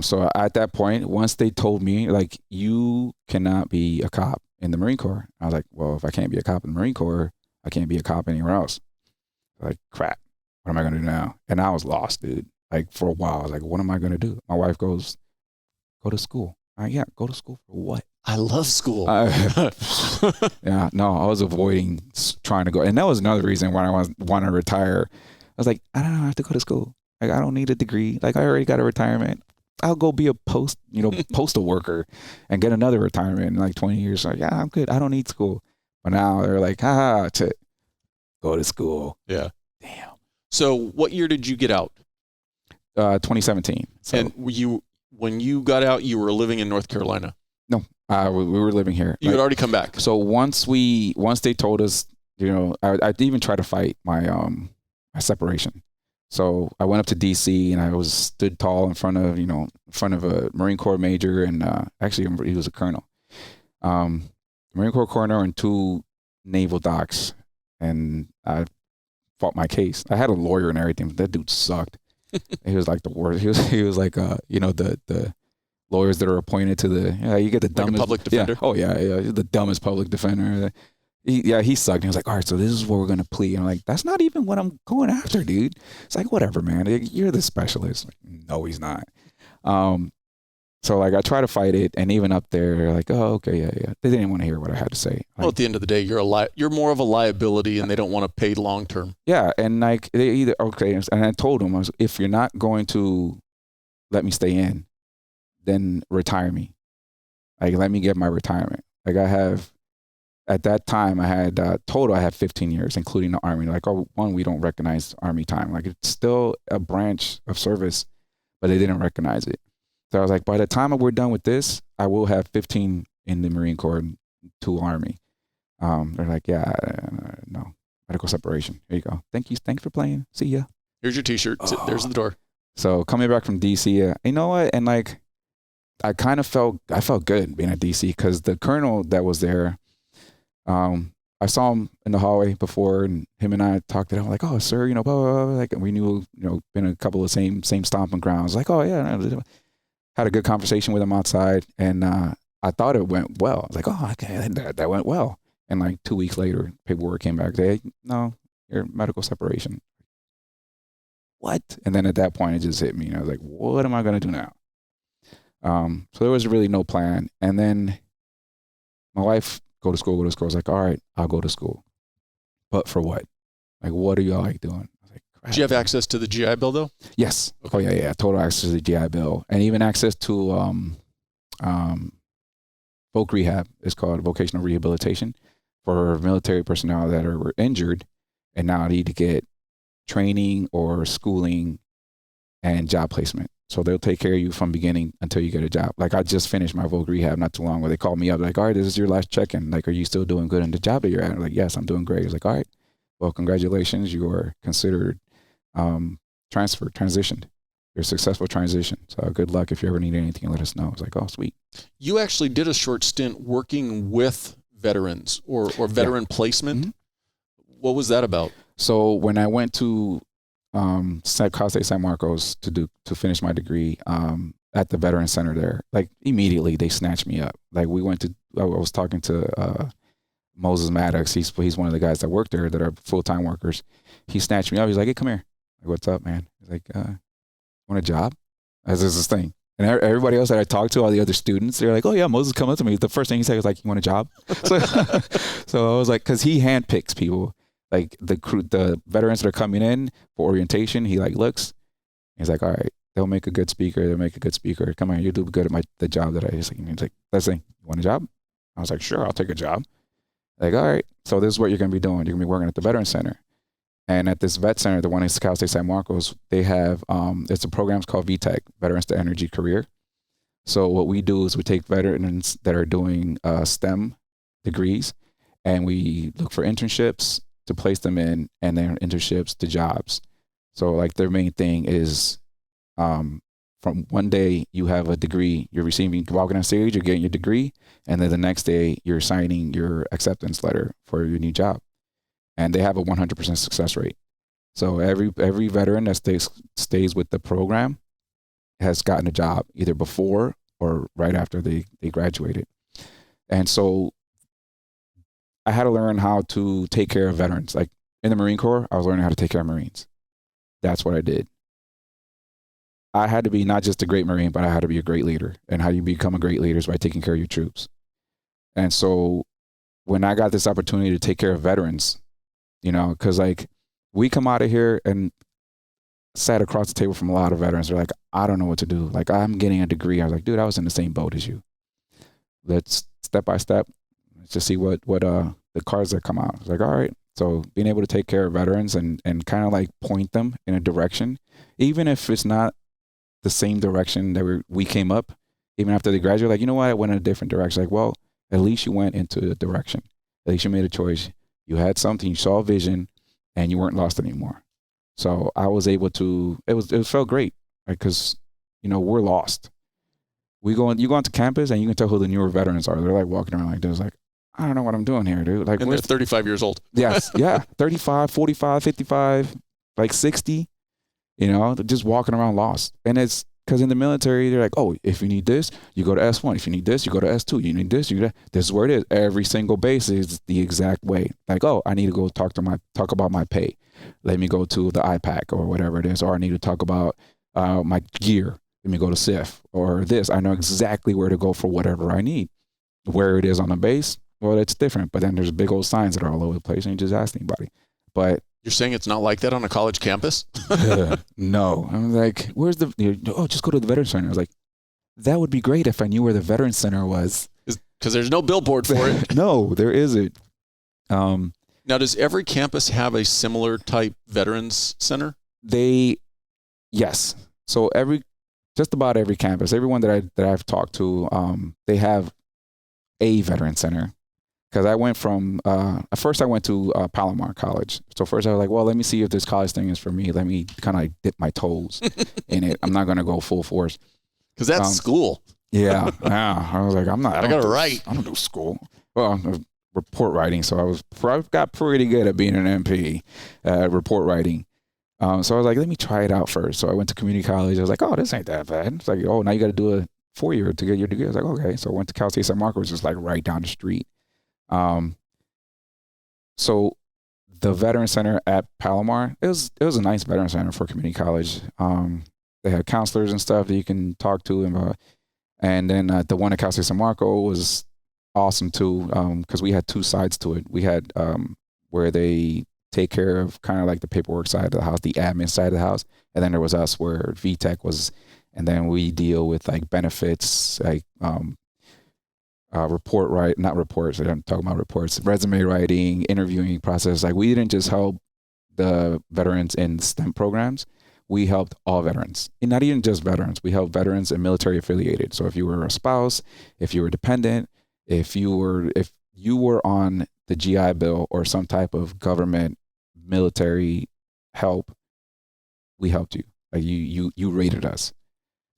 [SPEAKER 1] So at that point, once they told me, like, you cannot be a cop in the Marine Corps, I was like, well, if I can't be a cop in the Marine Corps, I can't be a cop anywhere else. Like, crap, what am I going to do now? And I was lost, dude. Like, for a while, I was like, what am I going to do? My wife goes, go to school. Yeah, go to school for what? I love school.
[SPEAKER 2] Yeah, no, I was avoiding trying to go. And that was another reason why I want to retire. I was like, I don't know, I have to go to school. Like, I don't need a degree. Like, I already got a retirement. I'll go be a postal worker and get another retirement in like 20 years. Like, yeah, I'm good. I don't need school. But now they're like, go to school.
[SPEAKER 1] Yeah.
[SPEAKER 2] Damn.
[SPEAKER 1] So what year did you get out?
[SPEAKER 2] 2017. So.
[SPEAKER 1] And when you got out, you were living in North Carolina?
[SPEAKER 2] No, we were living here.
[SPEAKER 1] You had already come back.
[SPEAKER 2] So once they told us, I even tried to fight my separation. So I went up to DC and I stood tall in front of a Marine Corps major, and actually he was a colonel, Marine Corps colonel, and 2 naval docs, and I fought my case. I had a lawyer and everything, but that dude sucked. He was like the worst. He was like the lawyers that are appointed to you get the dumbest,
[SPEAKER 1] like a public defender.
[SPEAKER 2] Yeah. Oh yeah, the dumbest public defender. He sucked. And he was like, all right, so this is what we're going to plead. And I'm like, that's not even what I'm going after, dude. It's like, whatever, man. You're the specialist. Like, no, he's not. So like I try to fight it, and even up there, they're like, oh, okay, yeah. They didn't want to hear what I had to say. Like,
[SPEAKER 1] well, at the end of the day, you're more of a liability, and they don't want to pay long term.
[SPEAKER 2] Yeah, and like they either and I told them, if you're not going to let me stay in, then retire me. Like, let me get my retirement. Like, at that time, I had total, I had 15 years, including the Army. Like, we don't recognize Army time. Like, it's still a branch of service, but they didn't recognize it. So I was like, by the time we're done with this, I will have 15 in the Marine Corps and 2 Army. They're like, yeah, no, medical separation. Here you go. Thank you for playing. See ya.
[SPEAKER 1] Here's your T-shirt. Oh. There's the door.
[SPEAKER 2] So coming back from DC, you know what? And like, I felt good being at DC, because the colonel that was there, I saw him in the hallway before, and him and I talked to him like, oh, sir, blah, blah, blah. Like, we knew, been a couple of same stomping grounds. Like, oh yeah. Had a good conversation with him outside, and I thought it went well. I was like, oh, okay, that went well. And like 2 weeks later, paperwork came back. Hey, no, your medical separation. What? And then at that point, it just hit me. And I was like, what am I going to do now? So there was really no plan. And then my wife, go to school. I was like, all right, I'll go to school. But for what? Like, what are y'all like doing? I was like, crap.
[SPEAKER 1] Do you have access to the GI Bill though?
[SPEAKER 2] Yes.
[SPEAKER 1] Okay.
[SPEAKER 2] Oh yeah. Total access to the GI Bill, and even access to voc rehab. It's called vocational rehabilitation for military personnel that were injured and now I need to get training or schooling and job placement. So they'll take care of you from beginning until you get a job. Like I just finished my voc rehab not too long ago. They called me up like, all right, this is your last check-in. Like, are you still doing good in the job that you're at? I'm like, yes, I'm doing great. He's like, all right, well, congratulations. You are considered transitioned. You're a successful transition. So good luck. If you ever need anything, let us know. I was like, oh, sweet.
[SPEAKER 1] You actually did a short stint working with veterans or veteran placement. Mm-hmm. What was that about?
[SPEAKER 2] So when I went to Cal State San Marcos to finish my degree at the Veteran Center there, like immediately they snatched me up. Like I was talking to Moses Maddox. He's one of the guys that work there that are full-time workers. He snatched me up. He's like, hey, come here. Like, what's up, man? He's like, want a job? As is this thing. And everybody else that I talked to, all the other students, they're like, oh yeah, Moses come up to me. The first thing he said was like, you want a job? So I was like, cause he handpicks people. Like the veterans that are coming in for orientation, he like looks, he's like, all right, they'll make a good speaker. They'll make a good speaker. Come on, you do good at the job that he's like, let's say, you want a job? I was like, sure, I'll take a job. Like, all right, so this is what you're going to be doing. You're going to be working at the Veteran Center. And at this vet center, the one in Cal State San Marcos, they have, it's a program called VTech, Veterans to Energy Career. So what we do is we take veterans that are doing STEM degrees, and we look for internships to place them in, and then internships to jobs. So like their main thing is from one day you have a degree, you're walking on stage, you're getting your degree, and then the next day you're signing your acceptance letter for your new job. And they have a 100% success rate. So every veteran that stays with the program has gotten a job either before or right after they graduated. And so I had to learn how to take care of veterans. Like in the Marine Corps, I was learning how to take care of Marines. That's what I did. I had to be not just a great Marine, but I had to be a great leader. And how you become a great leader is by taking care of your troops. And so when I got this opportunity to take care of veterans, you know, because like we come out of here and sat across the table from a lot of veterans. They're like, I don't know what to do. Like, I'm getting a degree. I was like, dude, I was in the same boat as you. Let's step by step, let's just see what the cards that come out. I was like, all right. So being able to take care of veterans and kind of like point them in a direction, even if it's not the same direction that we came up, even after they graduate, like, you know what, I went in a different direction. Like, well, at least you went into a direction. At least you made a choice. You had something, you saw a vision, and you weren't lost anymore. So I was able to, it felt great, right? Because, you know, we're lost. You go onto campus and you can tell who the newer veterans are. They're like walking around like this, like, I don't know what I'm doing here, dude. Like,
[SPEAKER 1] and they're 35 years old.
[SPEAKER 2] Yes, yeah, 35, 45, 55, like 60, you know, they're just walking around lost. And it's because in the military, they're like, oh, if you need this, you go to S1. If you need this, you go to S2. You need this, this is where it is. Every single base is the exact way. Like, oh, I need to go talk about my pay. Let me go to the IPAC or whatever it is. Or I need to talk about my gear. Let me go to SIF or this. I know exactly where to go for whatever I need. Where it is on the base, well, it's different. But then there's big old signs that are all over the place and you just ask anybody. But
[SPEAKER 1] you're saying it's not like that on a college campus?
[SPEAKER 2] No. I'm like, just go to the Veteran Center. I was like, that would be great if I knew where the Veteran Center was.
[SPEAKER 1] Because there's no billboard for it.
[SPEAKER 2] No, there isn't.
[SPEAKER 1] Now, does every campus have a similar type Veterans Center?
[SPEAKER 2] Yes. So just about every campus, everyone that I've talked to, they have a Veteran Center. Because I went from, at first I went to Palomar College. So first I was like, well, let me see if this college thing is for me. Let me kind of like dip my toes in it. I'm not going to go full force.
[SPEAKER 1] Because that's school.
[SPEAKER 2] Yeah. I was like, I
[SPEAKER 1] got to write.
[SPEAKER 2] I don't do school. Well, report writing. So I got pretty good at being an MP, report writing. So I was like, let me try it out first. So I went to community college. I was like, oh, this ain't that bad. It's like, oh, now you got to do a 4-year to get your degree. I was like, okay. So I went to Cal State San Marcos, which is like right down the street. So the Veteran Center at Palomar, it was a nice Veteran Center for community college. They had counselors and stuff that you can talk to. And then the one at Cal State San Marcos was awesome too, because we had two sides to it. We had where they take care of kind of like the paperwork side of the house, the admin side of the house. And then there was us where VTech was, and then we deal with like benefits, like not reports. I'm talking about reports, resume writing, interviewing process. Like we didn't just help the veterans in STEM programs, we helped all veterans, and not even just veterans. We helped veterans and military affiliated. So if you were a spouse, if you were dependent, if you were on the GI Bill or some type of government military help, we helped you. Like you rated us.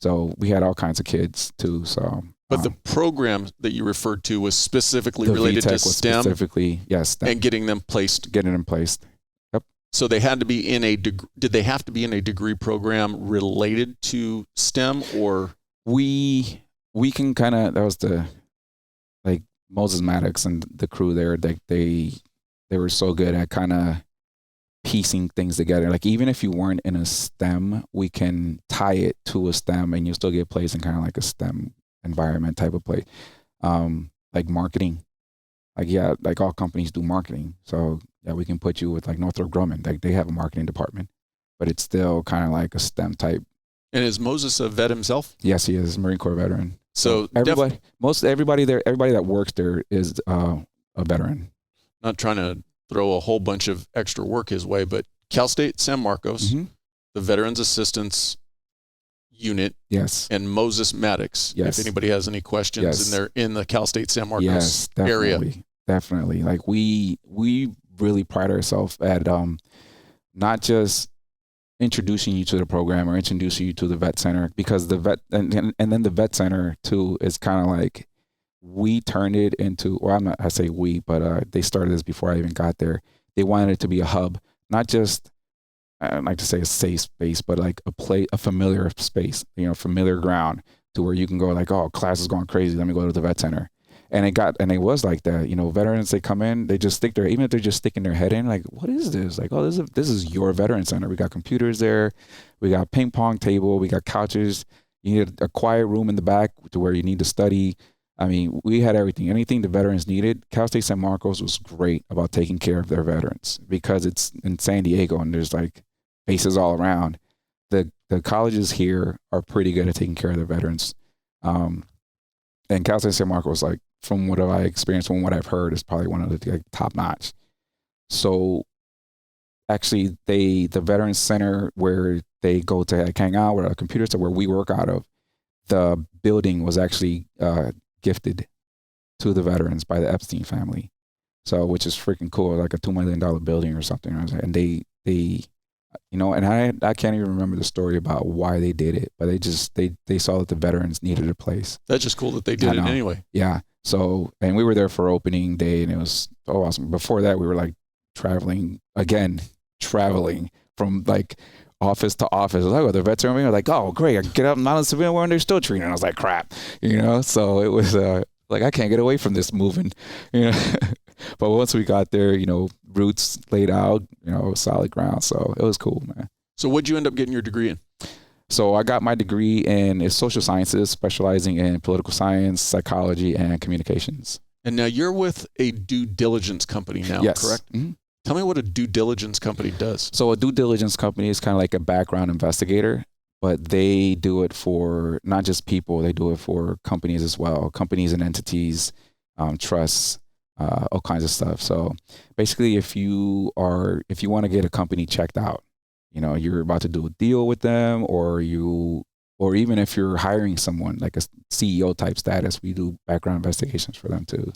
[SPEAKER 2] So we had all kinds of kids too. So,
[SPEAKER 1] but the program that you referred to was specifically
[SPEAKER 2] the
[SPEAKER 1] related
[SPEAKER 2] VTech
[SPEAKER 1] to
[SPEAKER 2] was
[SPEAKER 1] STEM,
[SPEAKER 2] specifically, yes, STEM.
[SPEAKER 1] and getting them placed.
[SPEAKER 2] Yep.
[SPEAKER 1] So they had to be in a did they have to be in a degree program related to STEM, or
[SPEAKER 2] we can kind of, that was the, like Moses Maddox and the crew there, they were so good at kind of piecing things together. Like even if you weren't in a STEM, we can tie it to a STEM and you still get placed in kind of like a STEM environment type of play. Like marketing, like all companies do marketing. So yeah, we can put you with like Northrop Grumman. Like they have a marketing department, but it's still kind of like a STEM type.
[SPEAKER 1] And is Moses a vet himself?
[SPEAKER 2] Yes, he is, Marine Corps veteran.
[SPEAKER 1] So
[SPEAKER 2] everybody that works there is a veteran.
[SPEAKER 1] Not trying to throw a whole bunch of extra work his way, but Cal State San Marcos, the Veterans Assistance Unit,
[SPEAKER 2] yes,
[SPEAKER 1] and Moses Maddox.
[SPEAKER 2] Yes.
[SPEAKER 1] If anybody has any questions,
[SPEAKER 2] Yes.
[SPEAKER 1] and they're in the Cal State San Marcos
[SPEAKER 2] yes,
[SPEAKER 1] area.
[SPEAKER 2] Definitely. Like we really pride ourselves at not just introducing you to the program or introducing you to the vet center, because the vet and then the vet center too is kind of like, we turned it into, or I say we, but they started this before I even got there. They wanted it to be a hub, not just, I don't like to say a safe space, but like a familiar space, familiar ground to where you can go like, oh, class is going crazy, let me go to the vet center. And it was like that. Veterans, they come in, they just stick there, even if they're just sticking their head in, like, what is this? Like, oh, this is your veteran center. We got computers there, we got a ping pong table, we got couches. You need a quiet room in the back to where you need to study. I mean, we had everything. Anything the veterans needed. Cal State San Marcos was great about taking care of their veterans because it's in San Diego and there's like bases all around. The colleges here are pretty good at taking care of their veterans. And Cal State San Marcos, like from what I experienced, from what I've heard, is probably one of the top notch. So actually, the Veterans Center where they go to hang out, where the computers are, where we work out of, the building was actually gifted to the veterans by the Epstein family. So, which is freaking cool, like a $2 million building or something. And they and I can't even remember the story about why they did it, but they saw that the veterans needed a place.
[SPEAKER 1] That's just cool that they did it anyway.
[SPEAKER 2] Yeah. So, and we were there for opening day and it was so awesome. Before that, we were like traveling from like office to office. I was like, oh, the veteran, we were like, oh, great. I get up, not in civilian war, and they're still treating. And I was like, crap, So it was like, I can't get away from this moving, But once we got there, roots laid out, solid ground. So it was cool, man.
[SPEAKER 1] So what'd you end up getting your degree in?
[SPEAKER 2] So I got my degree in social sciences, specializing in political science, psychology, and communications.
[SPEAKER 1] And now you're with a due diligence company now,
[SPEAKER 2] yes.
[SPEAKER 1] Correct?
[SPEAKER 2] Mm-hmm.
[SPEAKER 1] Tell me what a due diligence company does.
[SPEAKER 2] So a due diligence company is kind of like a background investigator, but they do it for not just people, they do it for companies as well, companies and entities, trusts, all kinds of stuff. So basically, if you want to get a company checked out, you're about to do a deal with them, or even if you're hiring someone like a CEO type status, we do background investigations for them too.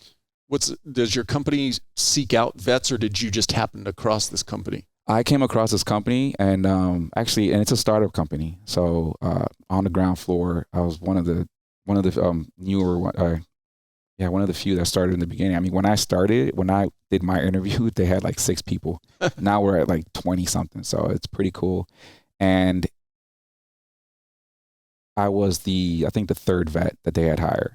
[SPEAKER 2] Does your company
[SPEAKER 1] seek out vets, or did you just happen across this company?
[SPEAKER 2] I came across this company, and actually, it's a startup company. So on the ground floor, I was one of the newer, one of the few that started in the beginning. I mean, when I did my interview, they had like 6 people. Now we're at like 20 something. So it's pretty cool. And I was I think the 3rd vet that they had hired.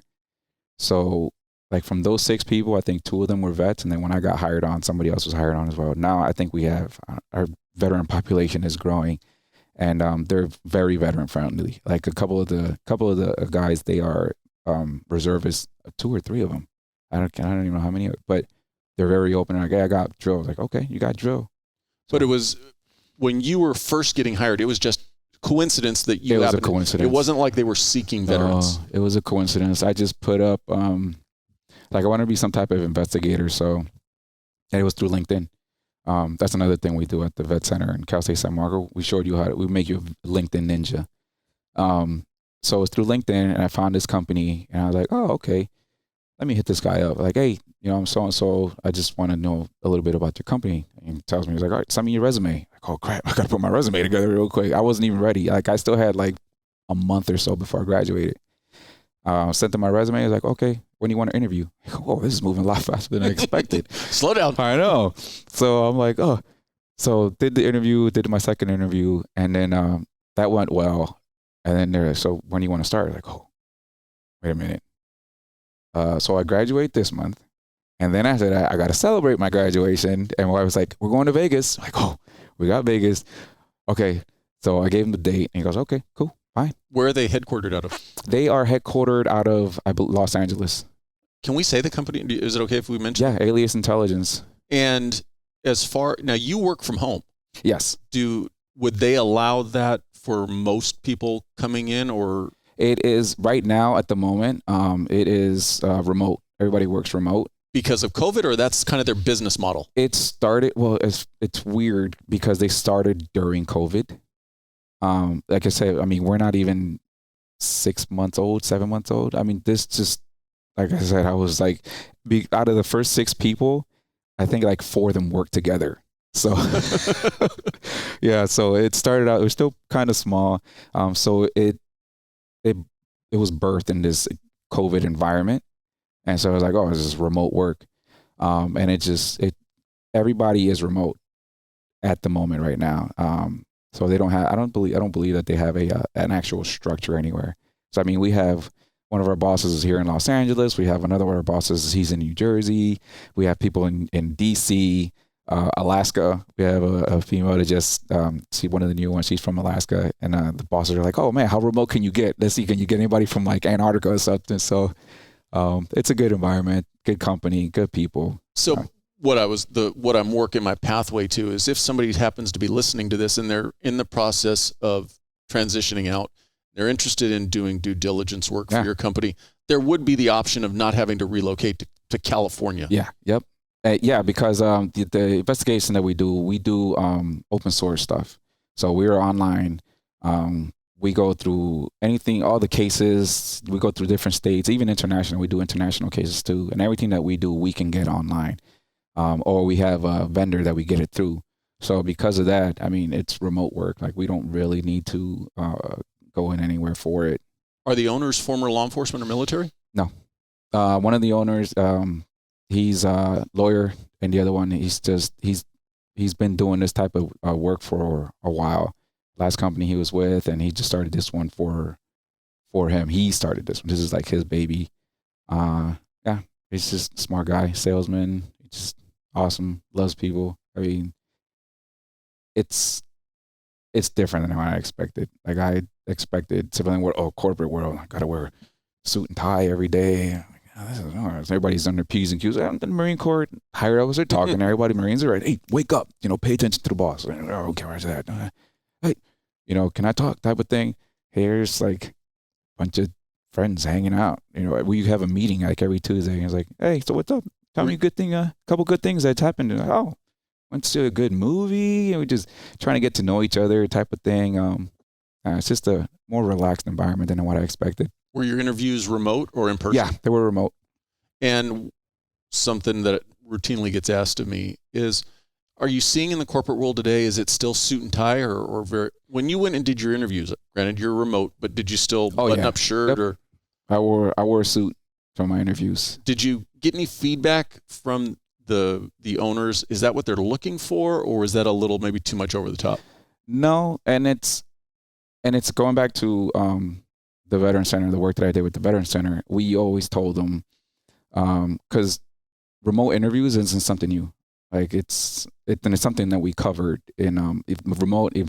[SPEAKER 2] So like from those 6 people, I think 2 of them were vets. And then when I got hired on, somebody else was hired on as well. Now I think we have, our veteran population is growing, and they're very veteran friendly. Like a couple of the guys, they are reservists, 2 or 3 of them. I don't even know how many, but they're very open. Like, hey, I got drill. I was like, okay, you got drill. So,
[SPEAKER 1] but it was, when you were first getting hired, it was just coincidence that you
[SPEAKER 2] happened. It was a coincidence.
[SPEAKER 1] It wasn't like they were seeking veterans.
[SPEAKER 2] It was a coincidence. I just put up, like I want to be some type of investigator. So, and it was through LinkedIn. That's another thing we do at the Vet Center in Cal State San Marco. We showed you we make you a LinkedIn ninja. So it's through LinkedIn, and I found this company, and I was like, oh, okay, let me hit this guy up. Like, hey, I'm so-and-so. I just want to know a little bit about your company. And he tells me, he's like, all right, send me your resume. Like, oh, crap, I got to put my resume together real quick. I wasn't even ready. Like, I still had like a month or so before I graduated. Sent him my resume. He was like, okay, when do you want to interview? I go, oh, this is moving a lot faster than I expected.
[SPEAKER 1] Slow down.
[SPEAKER 2] I know. So I'm like, oh. So did the interview, did my second interview, and then that went well. And then they're like, so when do you want to start? Like, oh, wait a minute. So I graduate this month. And then after that, I got to celebrate my graduation. And my wife was like, we're going to Vegas. I'm like, oh, we got Vegas. Okay. So I gave him the date. And he goes, okay, cool, fine.
[SPEAKER 1] Where are they headquartered out of?
[SPEAKER 2] They are headquartered out of Los Angeles.
[SPEAKER 1] Can we say the company? Is it okay if we mention?
[SPEAKER 2] Yeah, Alias Intelligence.
[SPEAKER 1] And now you work from home.
[SPEAKER 2] Yes.
[SPEAKER 1] Would they allow that for most people coming in, or?
[SPEAKER 2] It is right now at the moment. It is remote. Everybody works remote.
[SPEAKER 1] Because of COVID, or that's kind of their business model?
[SPEAKER 2] It started, well, it's weird because they started during COVID. Like I said, I mean, we're not even 6 months old, 7 months old. I mean, this just, like I said, I was like, out of the first 6 people, I think like 4 of them worked together. So, yeah, so it started out, it was still kind of small. So it was birthed in this COVID environment. And so I was like, oh, this is remote work. And everybody is remote at the moment right now. So they don't have, I don't believe that they have an actual structure anywhere. So, I mean, we have one of our bosses is here in Los Angeles. We have another one of our bosses, he's in New Jersey. We have people in DC, Alaska. We have a female that just, see one of the new ones. She's from Alaska. And the bosses are like, oh man, how remote can you get? Let's see, can you get anybody from like Antarctica or something? So it's a good environment, good company, good people.
[SPEAKER 1] So what I'm working my pathway to is if somebody happens to be listening to this and they're in the process of transitioning out, they're interested in doing due diligence work for your company, there would be the option of not having to relocate to California.
[SPEAKER 2] Yeah. Yep. Yeah, because the investigation that we do open source stuff. So we're online. We go through anything, all the cases. We go through different states, even international. We do international cases too. And everything that we do, we can get online. Or we have a vendor that we get it through. So because of that, I mean, it's remote work. Like we don't really need to go in anywhere for it.
[SPEAKER 1] Are the owners former law enforcement or military?
[SPEAKER 2] No. One of the owners, he's a lawyer, and the other one, he's been doing this type of work for a while. Last company he was with, and he just started this one for him. He started this one. This is like his baby. Yeah, he's just a smart guy, salesman, just awesome, loves people. I mean, it's different than what I expected. Like I expected civilian world, corporate world, I gotta wear a suit and tie every day. Everybody's under P's and Q's. I'm in the Marine Corps. Higher ups are talking. Everybody, Marines are right. Hey, wake up. Pay attention to the boss. Oh, okay, where's that? Hey, can I talk? Type of thing. Here's like a bunch of friends hanging out. We have a meeting like every Tuesday. And it's like, hey, so what's up? Tell me a good thing. A couple good things that's happened. And like, went to a good movie. And we just trying to get to know each other, type of thing. It's just a more relaxed environment than what I expected.
[SPEAKER 1] Were your interviews remote or in person?
[SPEAKER 2] Yeah, they were remote.
[SPEAKER 1] And something that routinely gets asked of me is, are you seeing in the corporate world today, is it still suit and tie or very, when you went and did your interviews, granted you're remote, but did you still button up shirt? Yep. Or
[SPEAKER 2] I wore a suit for my interviews.
[SPEAKER 1] Did you get any feedback from the owners? Is that what they're looking for, or is that a little maybe too much over the top?
[SPEAKER 2] No, and it's going back to the Veteran Center, the work that I did with the Veteran Center. We always told them, because remote interviews isn't something new. Like it's something that we covered in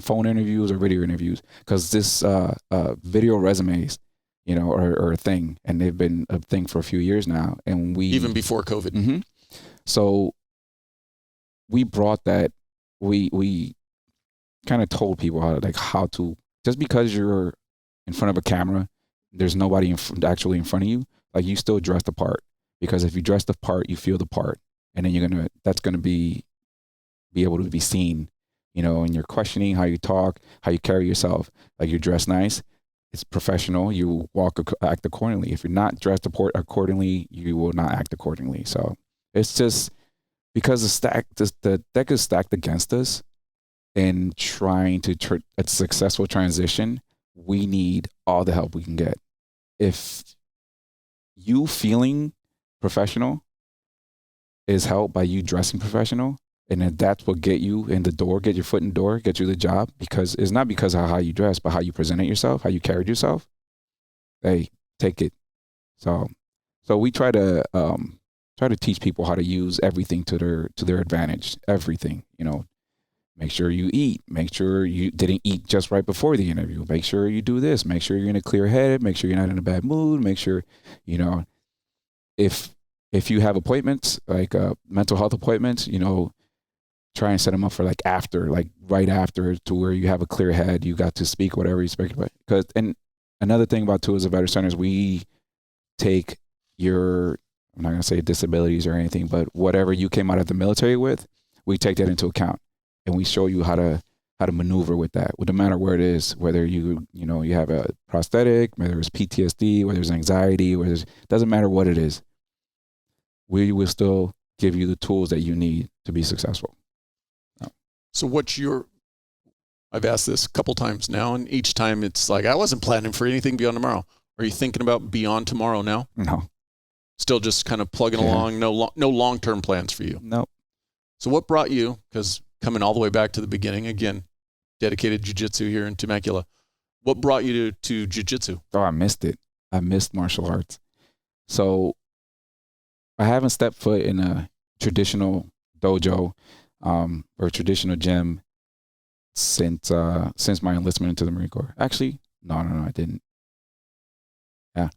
[SPEAKER 2] phone interviews or video interviews, because this video resumes, are a thing, and they've been a thing for a few years now, and
[SPEAKER 1] even before COVID.
[SPEAKER 2] Mm-hmm. So we brought that. We kind of told people how to, just because you're in front of a camera, there's nobody actually in front of you. Like you still dress the part, because if you dress the part, you feel the part, and then that's going to be be able to be seen, you know, in your questioning, how you talk, how you carry yourself. Like, you're dressed nice, it's professional, you act accordingly. If you're not dressed accordingly, you will not act accordingly. So it's just because the deck is stacked against us in trying to a successful transition. We need all the help we can get. If you feeling professional is helped by you dressing professional, and if that's what get you in the door, get your foot in the door, get you the job, because it's not because of how you dress, but how you presented yourself, how you carried yourself. Hey, take it. So we try to teach people how to use everything to their advantage. Everything, you know. Make sure you eat. Make sure you didn't eat just right before the interview. Make sure you do this. Make sure you're in a clear head. Make sure you're not in a bad mood. Make sure, you know, if you have appointments, like mental health appointments, you know, try and set them up for like right after, to where you have a clear head. You got to speak whatever you speak about. And another thing about Tools of Veteran Centers, we take your, I'm not going to say disabilities or anything, but whatever you came out of the military with, we take that into account. And we show you how to maneuver with that, no matter where it is, whether you have a prosthetic, whether it's PTSD, whether it's anxiety, doesn't matter what it is. We will still give you the tools that you need to be successful.
[SPEAKER 1] So I've asked this a couple times now, and each time it's like, I wasn't planning for anything beyond tomorrow. Are you thinking about beyond tomorrow now?
[SPEAKER 2] No.
[SPEAKER 1] Still just kind of plugging along, no long-term plans for you?
[SPEAKER 2] No.
[SPEAKER 1] So what brought you, because coming all the way back to the beginning, again, dedicated jiu-jitsu here in Temecula, what brought you to jiu-jitsu?
[SPEAKER 2] Oh, I missed it. I missed martial arts. So I haven't stepped foot in a traditional dojo or traditional gym since my enlistment into the Marine Corps. Actually, no, I didn't. Yeah.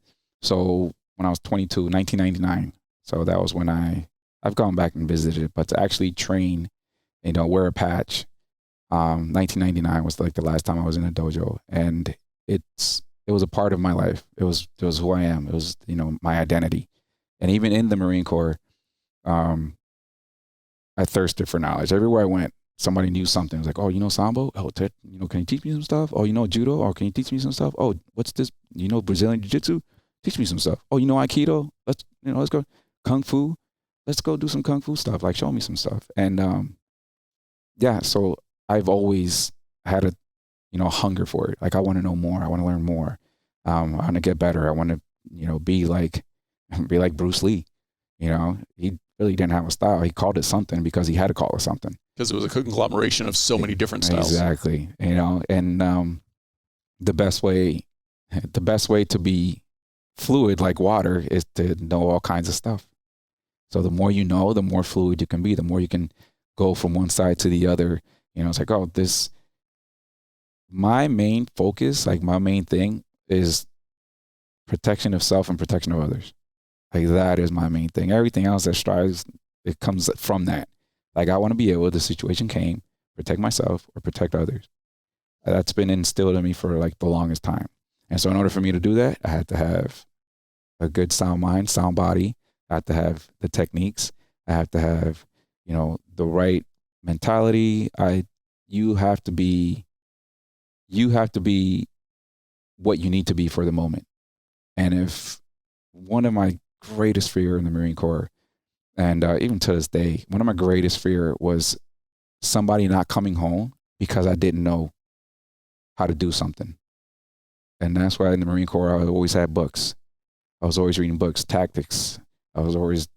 [SPEAKER 2] So when I was 22, 1999. So that was when I've gone back and visited, but to actually train, you know, wear a patch. 1999 was like the last time I was in a dojo, and it was a part of my life. It was who I am. It was, you know, my identity. And even in the Marine Corps, I thirsted for knowledge. Everywhere I went, somebody knew something. It was like, oh, you know Sambo? Oh, you know, can you teach me some stuff? Oh, you know Judo? Oh, can you teach me some stuff? Oh, what's this? You know Brazilian Jiu-Jitsu? Teach me some stuff. Oh, you know Aikido? Let's go. Kung Fu? Let's go do some Kung Fu stuff. Like, show me some stuff. And yeah, so I've always had a, you know, hunger for it. Like, I want to know more. I want to learn more. I want to get better. I want to, you know, be like Bruce Lee. You know, he really didn't have a style. He called it something because he had to call it something.
[SPEAKER 1] Because it was a conglomeration of so many different styles.
[SPEAKER 2] Exactly. You know, and the best way to be fluid like water is to know all kinds of stuff. So the more you know, the more fluid you can be, the more you can go from one side to the other. You know, it's like, oh, my main focus, like my main thing is protection of self and protection of others. Like, that is my main thing. Everything else that strives, it comes from that. Like, I want to be able, the situation came, protect myself or protect others. That's been instilled in me for like the longest time. And so in order for me to do that, I had to have a good sound mind, sound body. I have to have the techniques. I have to have, you know, the right mentality. You have to be what you need to be for the moment. And if one of my greatest fear in the Marine Corps, and even to this day, one of my greatest fear was somebody not coming home because I didn't know how to do something. And that's why in the Marine Corps, I always had books. I was always reading books, tactics. I was always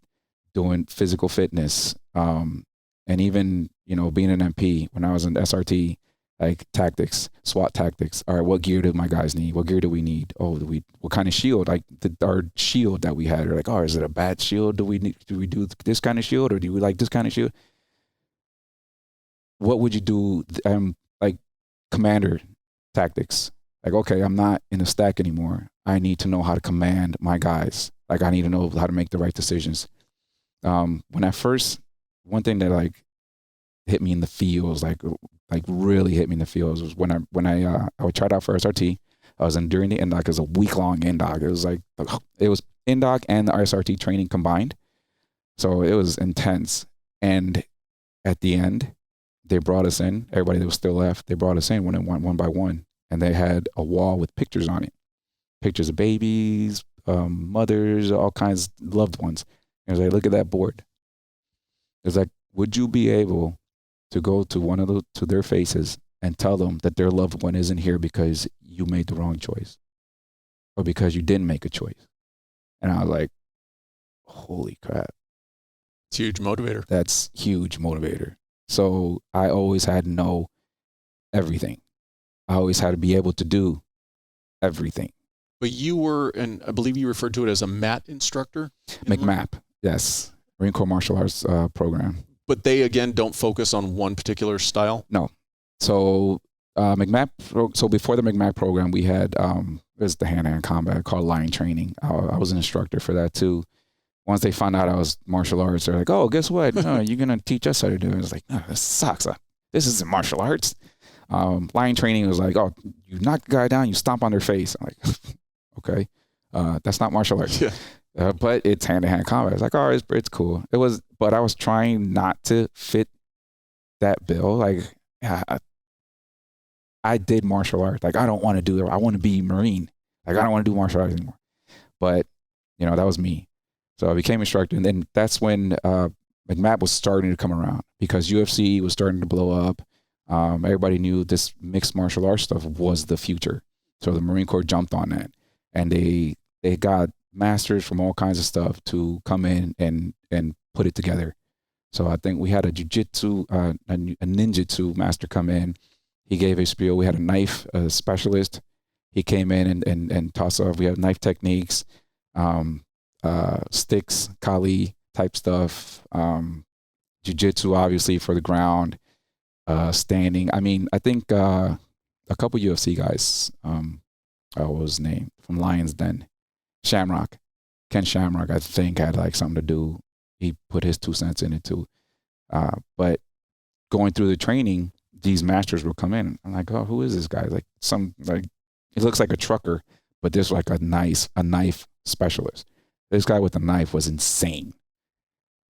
[SPEAKER 2] doing physical fitness. And even, you know, being an MP, when I was in SRT, like tactics, SWAT tactics. All right, what gear do my guys need? What gear do we need? Oh, what kind of shield? Like our shield that we had. Or like, oh, is it a bad shield? Do we do this kind of shield, or do we like this kind of shield? What would you do? Like commander tactics. Like, okay, I'm not in a stack anymore. I need to know how to command my guys. Like, I need to know how to make the right decisions. One thing that like hit me in the feels, like really hit me in the feels, was when I tried out for SRT. I was during the NDOC. It was a week-long NDOC. It was NDOC and the SRT training combined. So it was intense. And at the end, they brought us in, everybody that was still left, they brought us in one by one. And they had a wall with pictures on it. Pictures of babies, mothers, all kinds of loved ones. And I was like, look at that board. It's like, would you be able to go to to their faces and tell them that their loved one isn't here because you made the wrong choice or because you didn't make a choice? And I was like, holy crap.
[SPEAKER 1] It's a huge motivator.
[SPEAKER 2] That's huge motivator. So I always had to know everything. I always had to be able to do everything.
[SPEAKER 1] But you were, and I believe you referred to it as a MAT instructor?
[SPEAKER 2] McMAP, yes. Marine Corps Martial Arts program.
[SPEAKER 1] But they, again, don't focus on one particular style?
[SPEAKER 2] No. So McMAP, so before the McMAP program, we had, it was the hand-to-hand combat called line training. I was an instructor for that too. Once they found out I was martial arts, they're like, oh, guess what? No, you're going to teach us how to do it. I was like, no, this sucks. This isn't martial arts. Line training was like, oh, you knock the guy down, you stomp on their face. I'm like, okay, that's not martial arts.
[SPEAKER 1] Yeah.
[SPEAKER 2] But it's hand-to-hand combat. It's like, oh, it's cool. It was, but I was trying not to fit that bill. Like, yeah, I did martial arts. Like, I don't want to do it. I want to be Marine. Like, I don't want to do martial arts anymore. But, that was me. So I became instructor. And then that's when McMAP was starting to come around because UFC was starting to blow up. Everybody knew this mixed martial arts stuff was the future. So the Marine Corps jumped on that. And they got masters from all kinds of stuff to come in and put it together. So I think we had a Jiu Jitsu, a ninjutsu master come in. He gave a spiel. We had a knife specialist. He came in and tossed off. We have knife techniques, sticks, kali type stuff, Jiu Jitsu obviously for the ground, standing. I mean, I think a couple UFC guys, what was his name, from Lions Den, Shamrock, Ken Shamrock, I think had like something to do. He put his 2 cents in it too. But going through the training, these masters will come in. I'm like, oh, who is this guy? Like he looks like a trucker, but there's like a knife specialist. This guy with a knife was insane.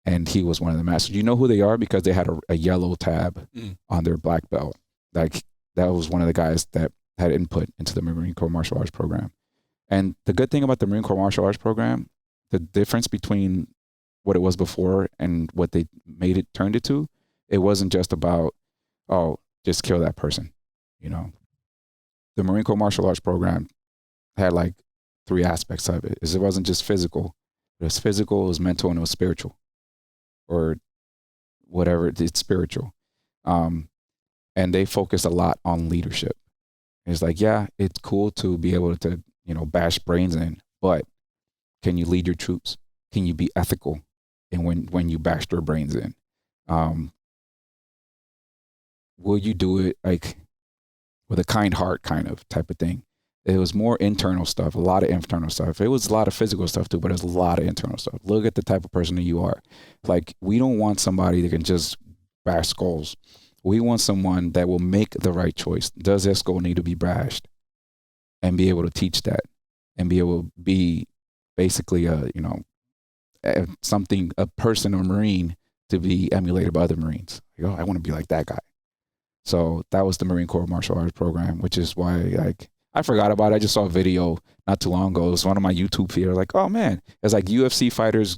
[SPEAKER 2] And he was one of the masters. You know who they are? Because they had a yellow tab on their black belt. Like that was one of the guys that had input into the Marine Corps Martial Arts program. And the good thing about the Marine Corps Martial Arts program, the difference between what it was before and what they turned it to, it wasn't just about, oh, just kill that person. The Marine Corps Martial Arts program had like 3 aspects of it. It wasn't just physical. It was physical, it was mental, and it was spiritual. Or whatever, it's spiritual. And they focus a lot on leadership. It's like, yeah, it's cool to be able to, bash brains in, but can you lead your troops? Can you be ethical in when you bash their brains in? Will you do it like with a kind heart kind of type of thing? It was more internal stuff, a lot of internal stuff. It was a lot of physical stuff too, but it was a lot of internal stuff. Look at the type of person that you are. Like, we don't want somebody that can just bash skulls. We want someone that will make the right choice. Does their skull need to be bashed? And be able to teach that and be able to be basically a person or Marine to be emulated by other Marines. Like, oh, I want to be like that guy. So that was the Marine Corps Martial Arts program, which is why I forgot about it. I just saw a video not too long ago. It was one of my YouTube feeds. Like, oh man, it's like UFC fighters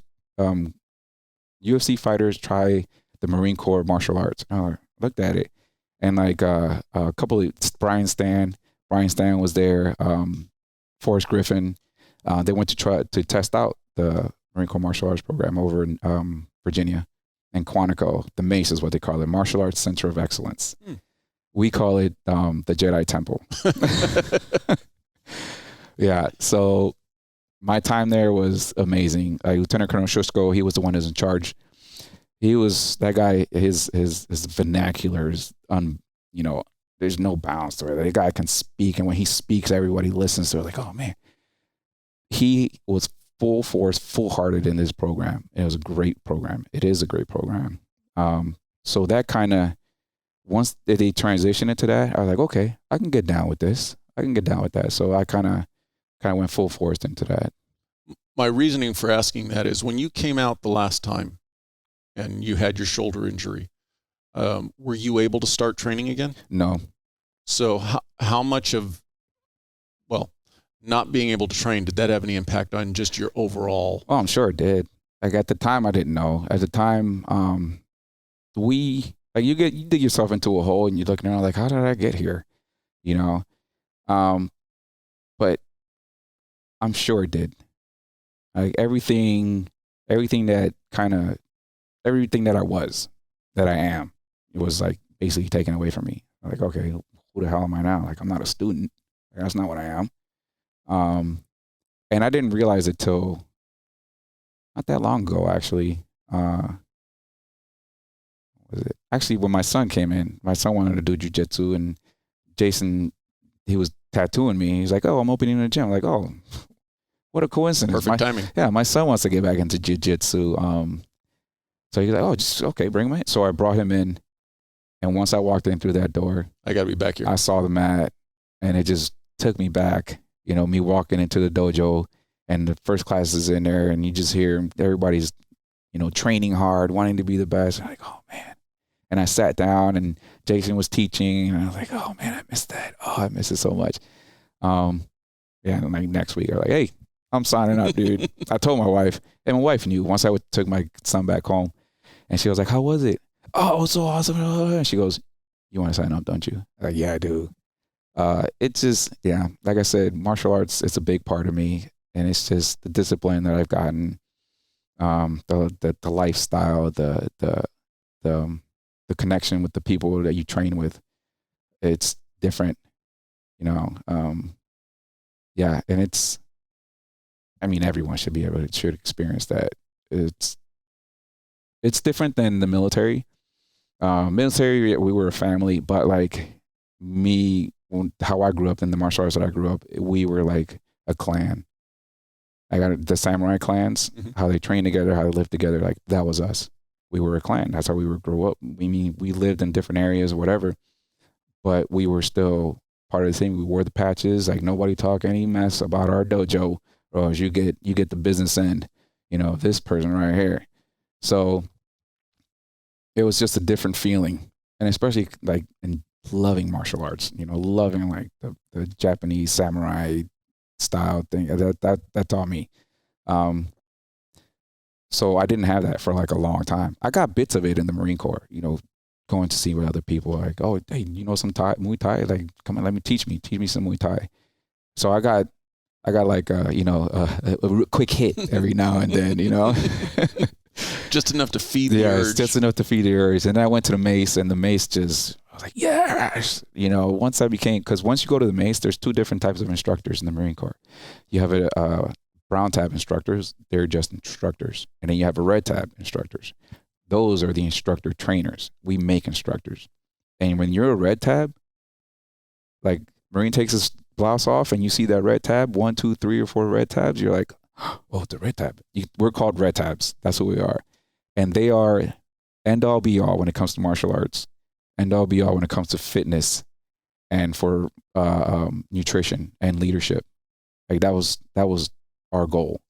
[SPEAKER 2] try the Marine Corps Martial Arts. I looked at it, and like a couple of Brian Stan was there. Forrest Griffin. They went to try to test out the Marine Corps Martial Arts program over in Virginia, and Quantico. The MACE is what they call it, Martial Arts Center of Excellence. We call it the Jedi Temple. Yeah, so my time there was amazing. Lieutenant Colonel Shushko, he was the one who's in charge. He was that guy. His vernacular is there's no bounds to it. That guy can speak, and when he speaks, everybody listens to it. Like, oh man, he was full force, full-hearted in this program. It was a great program. It is a great program. So that kind of, once they transition into that, I was like, okay, I can get down with this. I can get down with that. So I kind of went full force into that.
[SPEAKER 1] My reasoning for asking that is when you came out the last time and you had your shoulder injury, were you able to start training again?
[SPEAKER 2] No.
[SPEAKER 1] So how much of, well, not being able to train, did that have any impact on just your overall?
[SPEAKER 2] Oh, I'm sure it did. Like at the time, I didn't know. At the time, you dig yourself into a hole and you're looking around like, how did I get here? You know? But I'm sure it did. Like everything that I am, it was like basically taken away from me. Like, okay, who the hell am I now? Like, I'm not a student. That's not what I am. And I didn't realize it till not that long ago, actually. Was it actually when my son came in? My son wanted to do Jiu Jitsu, and Jason, he was tattooing me. He's like, "Oh, I'm opening a gym." I'm like, "Oh, what a coincidence!"
[SPEAKER 1] Perfect timing.
[SPEAKER 2] Yeah, my son wants to get back into Jiu Jitsu. So he's like, "Oh, just okay, bring him in." So I brought him in, and once I walked in through that door,
[SPEAKER 1] I got to be back here.
[SPEAKER 2] I saw the mat, and it just took me back. You know, me walking into the dojo, and the first class is in there, and you just hear everybody's, you know, training hard, wanting to be the best. I'm like, oh man. And I sat down, and Jason was teaching, and I was like, oh man, I missed that. Oh, I miss it so much. Yeah, and like next week, I'm like, hey, I'm signing up, dude. I told my wife, and my wife knew. Once I took my son back home, and she was like, how was it? Oh, it was so awesome. And she goes, you want to sign up, don't you? I'm like, yeah, I do. It's just, yeah, like I said, martial arts, it's a big part of me, and it's just the discipline that I've gotten, the lifestyle, the connection with the people that you train with. It's different, you know. Yeah, and it's, I mean, everyone should experience that. It's different than the military. Military, we were a family, but like how I grew up in the martial arts that I grew up, we were like a clan. I got the samurai clans, how they train together, how they live together. Like that was us. We were a clan. That's how we would grow up. We lived in different areas or whatever, but we were still part of the same. We wore the patches. Like nobody talk any mess about our dojo, or you get the business end, you know, this person right here. So it was just a different feeling, and especially like in loving martial arts, you know, loving like the Japanese samurai style thing. That taught me. So I didn't have that for like a long time. I got bits of it in the Marine Corps, you know, going to see what other people are like, oh, hey, you know some Muay Thai? Like, come on, let me teach me some Muay Thai. So I got like a quick hit every now and then, you know.
[SPEAKER 1] Just enough to feed the urge.
[SPEAKER 2] Just enough to feed the urge. And then I went to the mace, and the mace just, I was like, yes. You know, once you go to the mace, there's two different types of instructors in the Marine Corps. You have a brown tab instructors, they're just instructors. And then you have a red tab instructors. Those are the instructor trainers. We make instructors. And when you're a red tab, like Marine takes his blouse off and you see that red tab, 1, 2, 3, or 4 red tabs, you're like, oh, the red tab. We're called red tabs. That's what we are. And they are end all be all when it comes to martial arts, end all be all when it comes to fitness and for nutrition and leadership. Like that was our goal.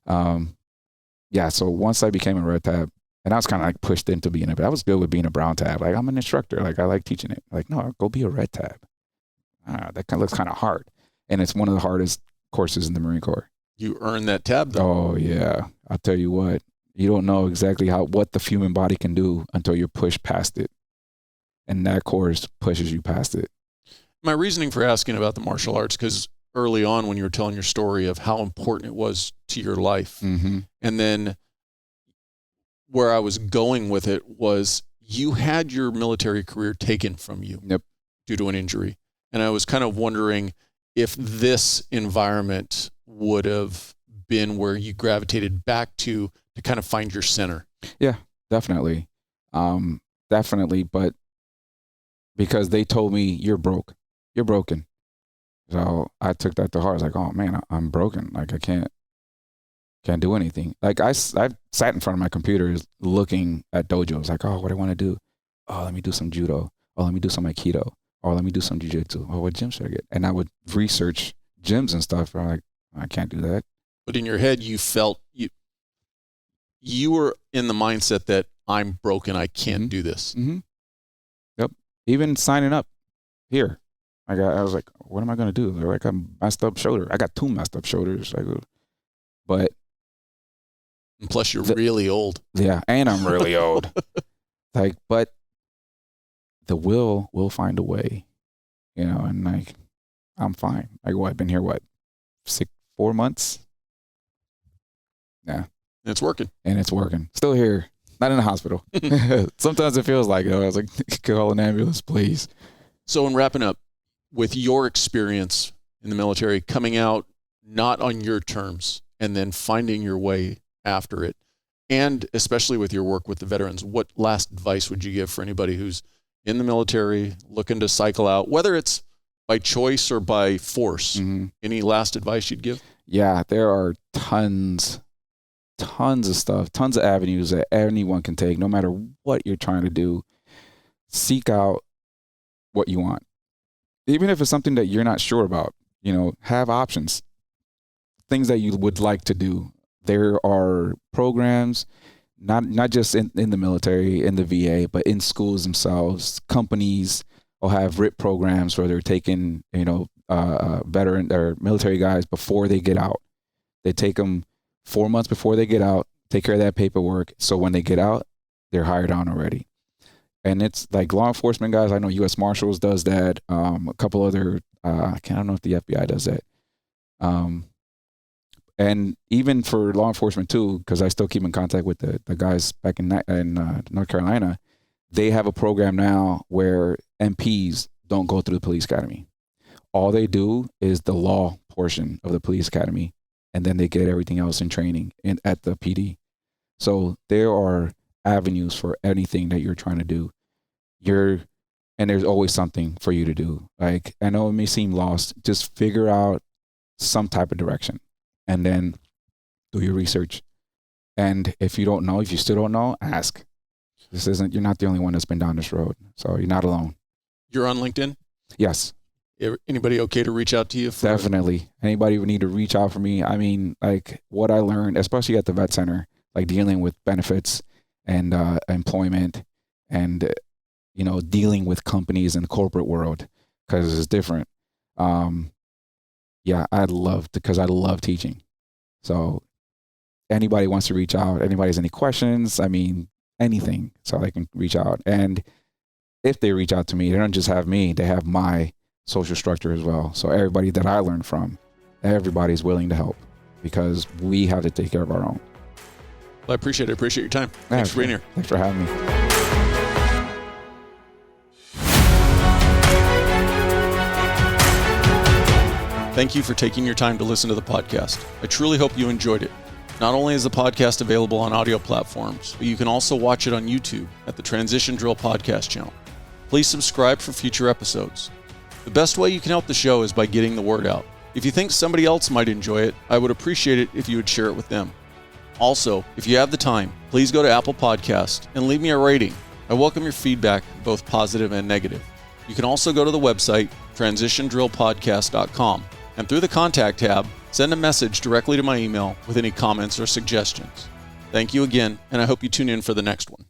[SPEAKER 2] Yeah. So once I became a red tab, and I was kind of like pushed into being I was good with being a brown tab. Like I'm an instructor. Like I like teaching it. Like, no, go be a red tab. That looks kind of hard. And it's one of the hardest courses in the Marine Corps.
[SPEAKER 1] You earn that tab though.
[SPEAKER 2] Oh yeah. I'll tell you what, you don't know exactly what the human body can do until you're pushed past it. And that course pushes you past it.
[SPEAKER 1] My reasoning for asking about the martial arts, because early on when you were telling your story of how important it was to your life, and then where I was going with it was you had your military career taken from you due to an injury. And I was kind of wondering if this environment would have been where you gravitated back to kind of find your center.
[SPEAKER 2] Yeah, definitely. Definitely. But because they told me you're broken. So I took that to heart. I was like, oh man, I'm broken. Like I can't do anything. Like I sat in front of my computer looking at dojos. Like, oh, what do I want to do? Oh, let me do some judo. Oh, let me do some aikido. Or let me do some jiu-jitsu. Oh, what gym should I get? And I would research gyms and stuff. I'm like, I can't do that.
[SPEAKER 1] But in your head, you felt you were in the mindset that I'm broken. I can't do this.
[SPEAKER 2] Mm-hmm. Yep. Even signing up here, I was like, what am I going to do? They're like, I'm messed up shoulder. I got 2 messed up shoulders. But.
[SPEAKER 1] And plus, you're really old.
[SPEAKER 2] Yeah, and I'm really old. Like, but the will find a way, you know, and like, I'm fine. Like, I've been here, 4 months? Yeah.
[SPEAKER 1] And it's working.
[SPEAKER 2] And it's working. Still here. Not in the hospital. Sometimes it feels like, I was like, call an ambulance, please.
[SPEAKER 1] So in wrapping up, with your experience in the military, coming out not on your terms and then finding your way after it, and especially with your work with the veterans, what last advice would you give for anybody who's in the military looking to cycle out, whether it's by choice or by force? Mm-hmm. Any last advice you'd give?
[SPEAKER 2] Yeah, there are tons of stuff, tons of avenues that anyone can take, no matter what you're trying to do. Seek out what you want. Even if it's something that you're not sure about, you know, have options, things that you would like to do. There are programs, not just in the military, in the VA, but in schools themselves. Companies will have RIP programs where they're taking, you know, veteran or military guys before they get out. They take them 4 months before they get out, take care of that paperwork. So when they get out, they're hired on already. And it's like law enforcement guys. I know U.S. Marshals does that. A couple other, I don't know if the FBI does that. And even for law enforcement too, because I still keep in contact with the guys back in North Carolina, they have a program now where MPs don't go through the police academy. All they do is the law portion of the police academy, and then they get everything else in training at the PD. So there are avenues for anything that you're trying to do. And there's always something for you to do. Like, I know it may seem lost, just figure out some type of direction and then do your research. And if you don't know, if you still don't know, ask. You're not the only one that's been down this road. So you're not alone.
[SPEAKER 1] You're on LinkedIn?
[SPEAKER 2] Yes.
[SPEAKER 1] Anybody okay to reach out to you?
[SPEAKER 2] Definitely. Anybody would need to reach out for me. I mean, like what I learned, especially at the vet center, like dealing with benefits and employment and, you know, dealing with companies in the corporate world, because it's different. Yeah, I love teaching. So anybody wants to reach out, anybody has any questions, I mean, anything, so they can reach out. And if they reach out to me, they don't just have me, they have my social structure as well. So everybody that I learned from, everybody's willing to help because we have to take care of our own.
[SPEAKER 1] Well, I appreciate it. I appreciate your time. Thanks for being here.
[SPEAKER 2] Thanks for having me.
[SPEAKER 1] Thank you for taking your time to listen to the podcast. I truly hope you enjoyed it. Not only is the podcast available on audio platforms, but you can also watch it on YouTube at the Transition Drill Podcast channel. Please subscribe for future episodes. The best way you can help the show is by getting the word out. If you think somebody else might enjoy it, I would appreciate it if you would share it with them. Also, if you have the time, please go to Apple Podcast and leave me a rating. I welcome your feedback, both positive and negative. You can also go to the website, transitiondrillpodcast.com, and through the contact tab, send a message directly to my email with any comments or suggestions. Thank you again, and I hope you tune in for the next one.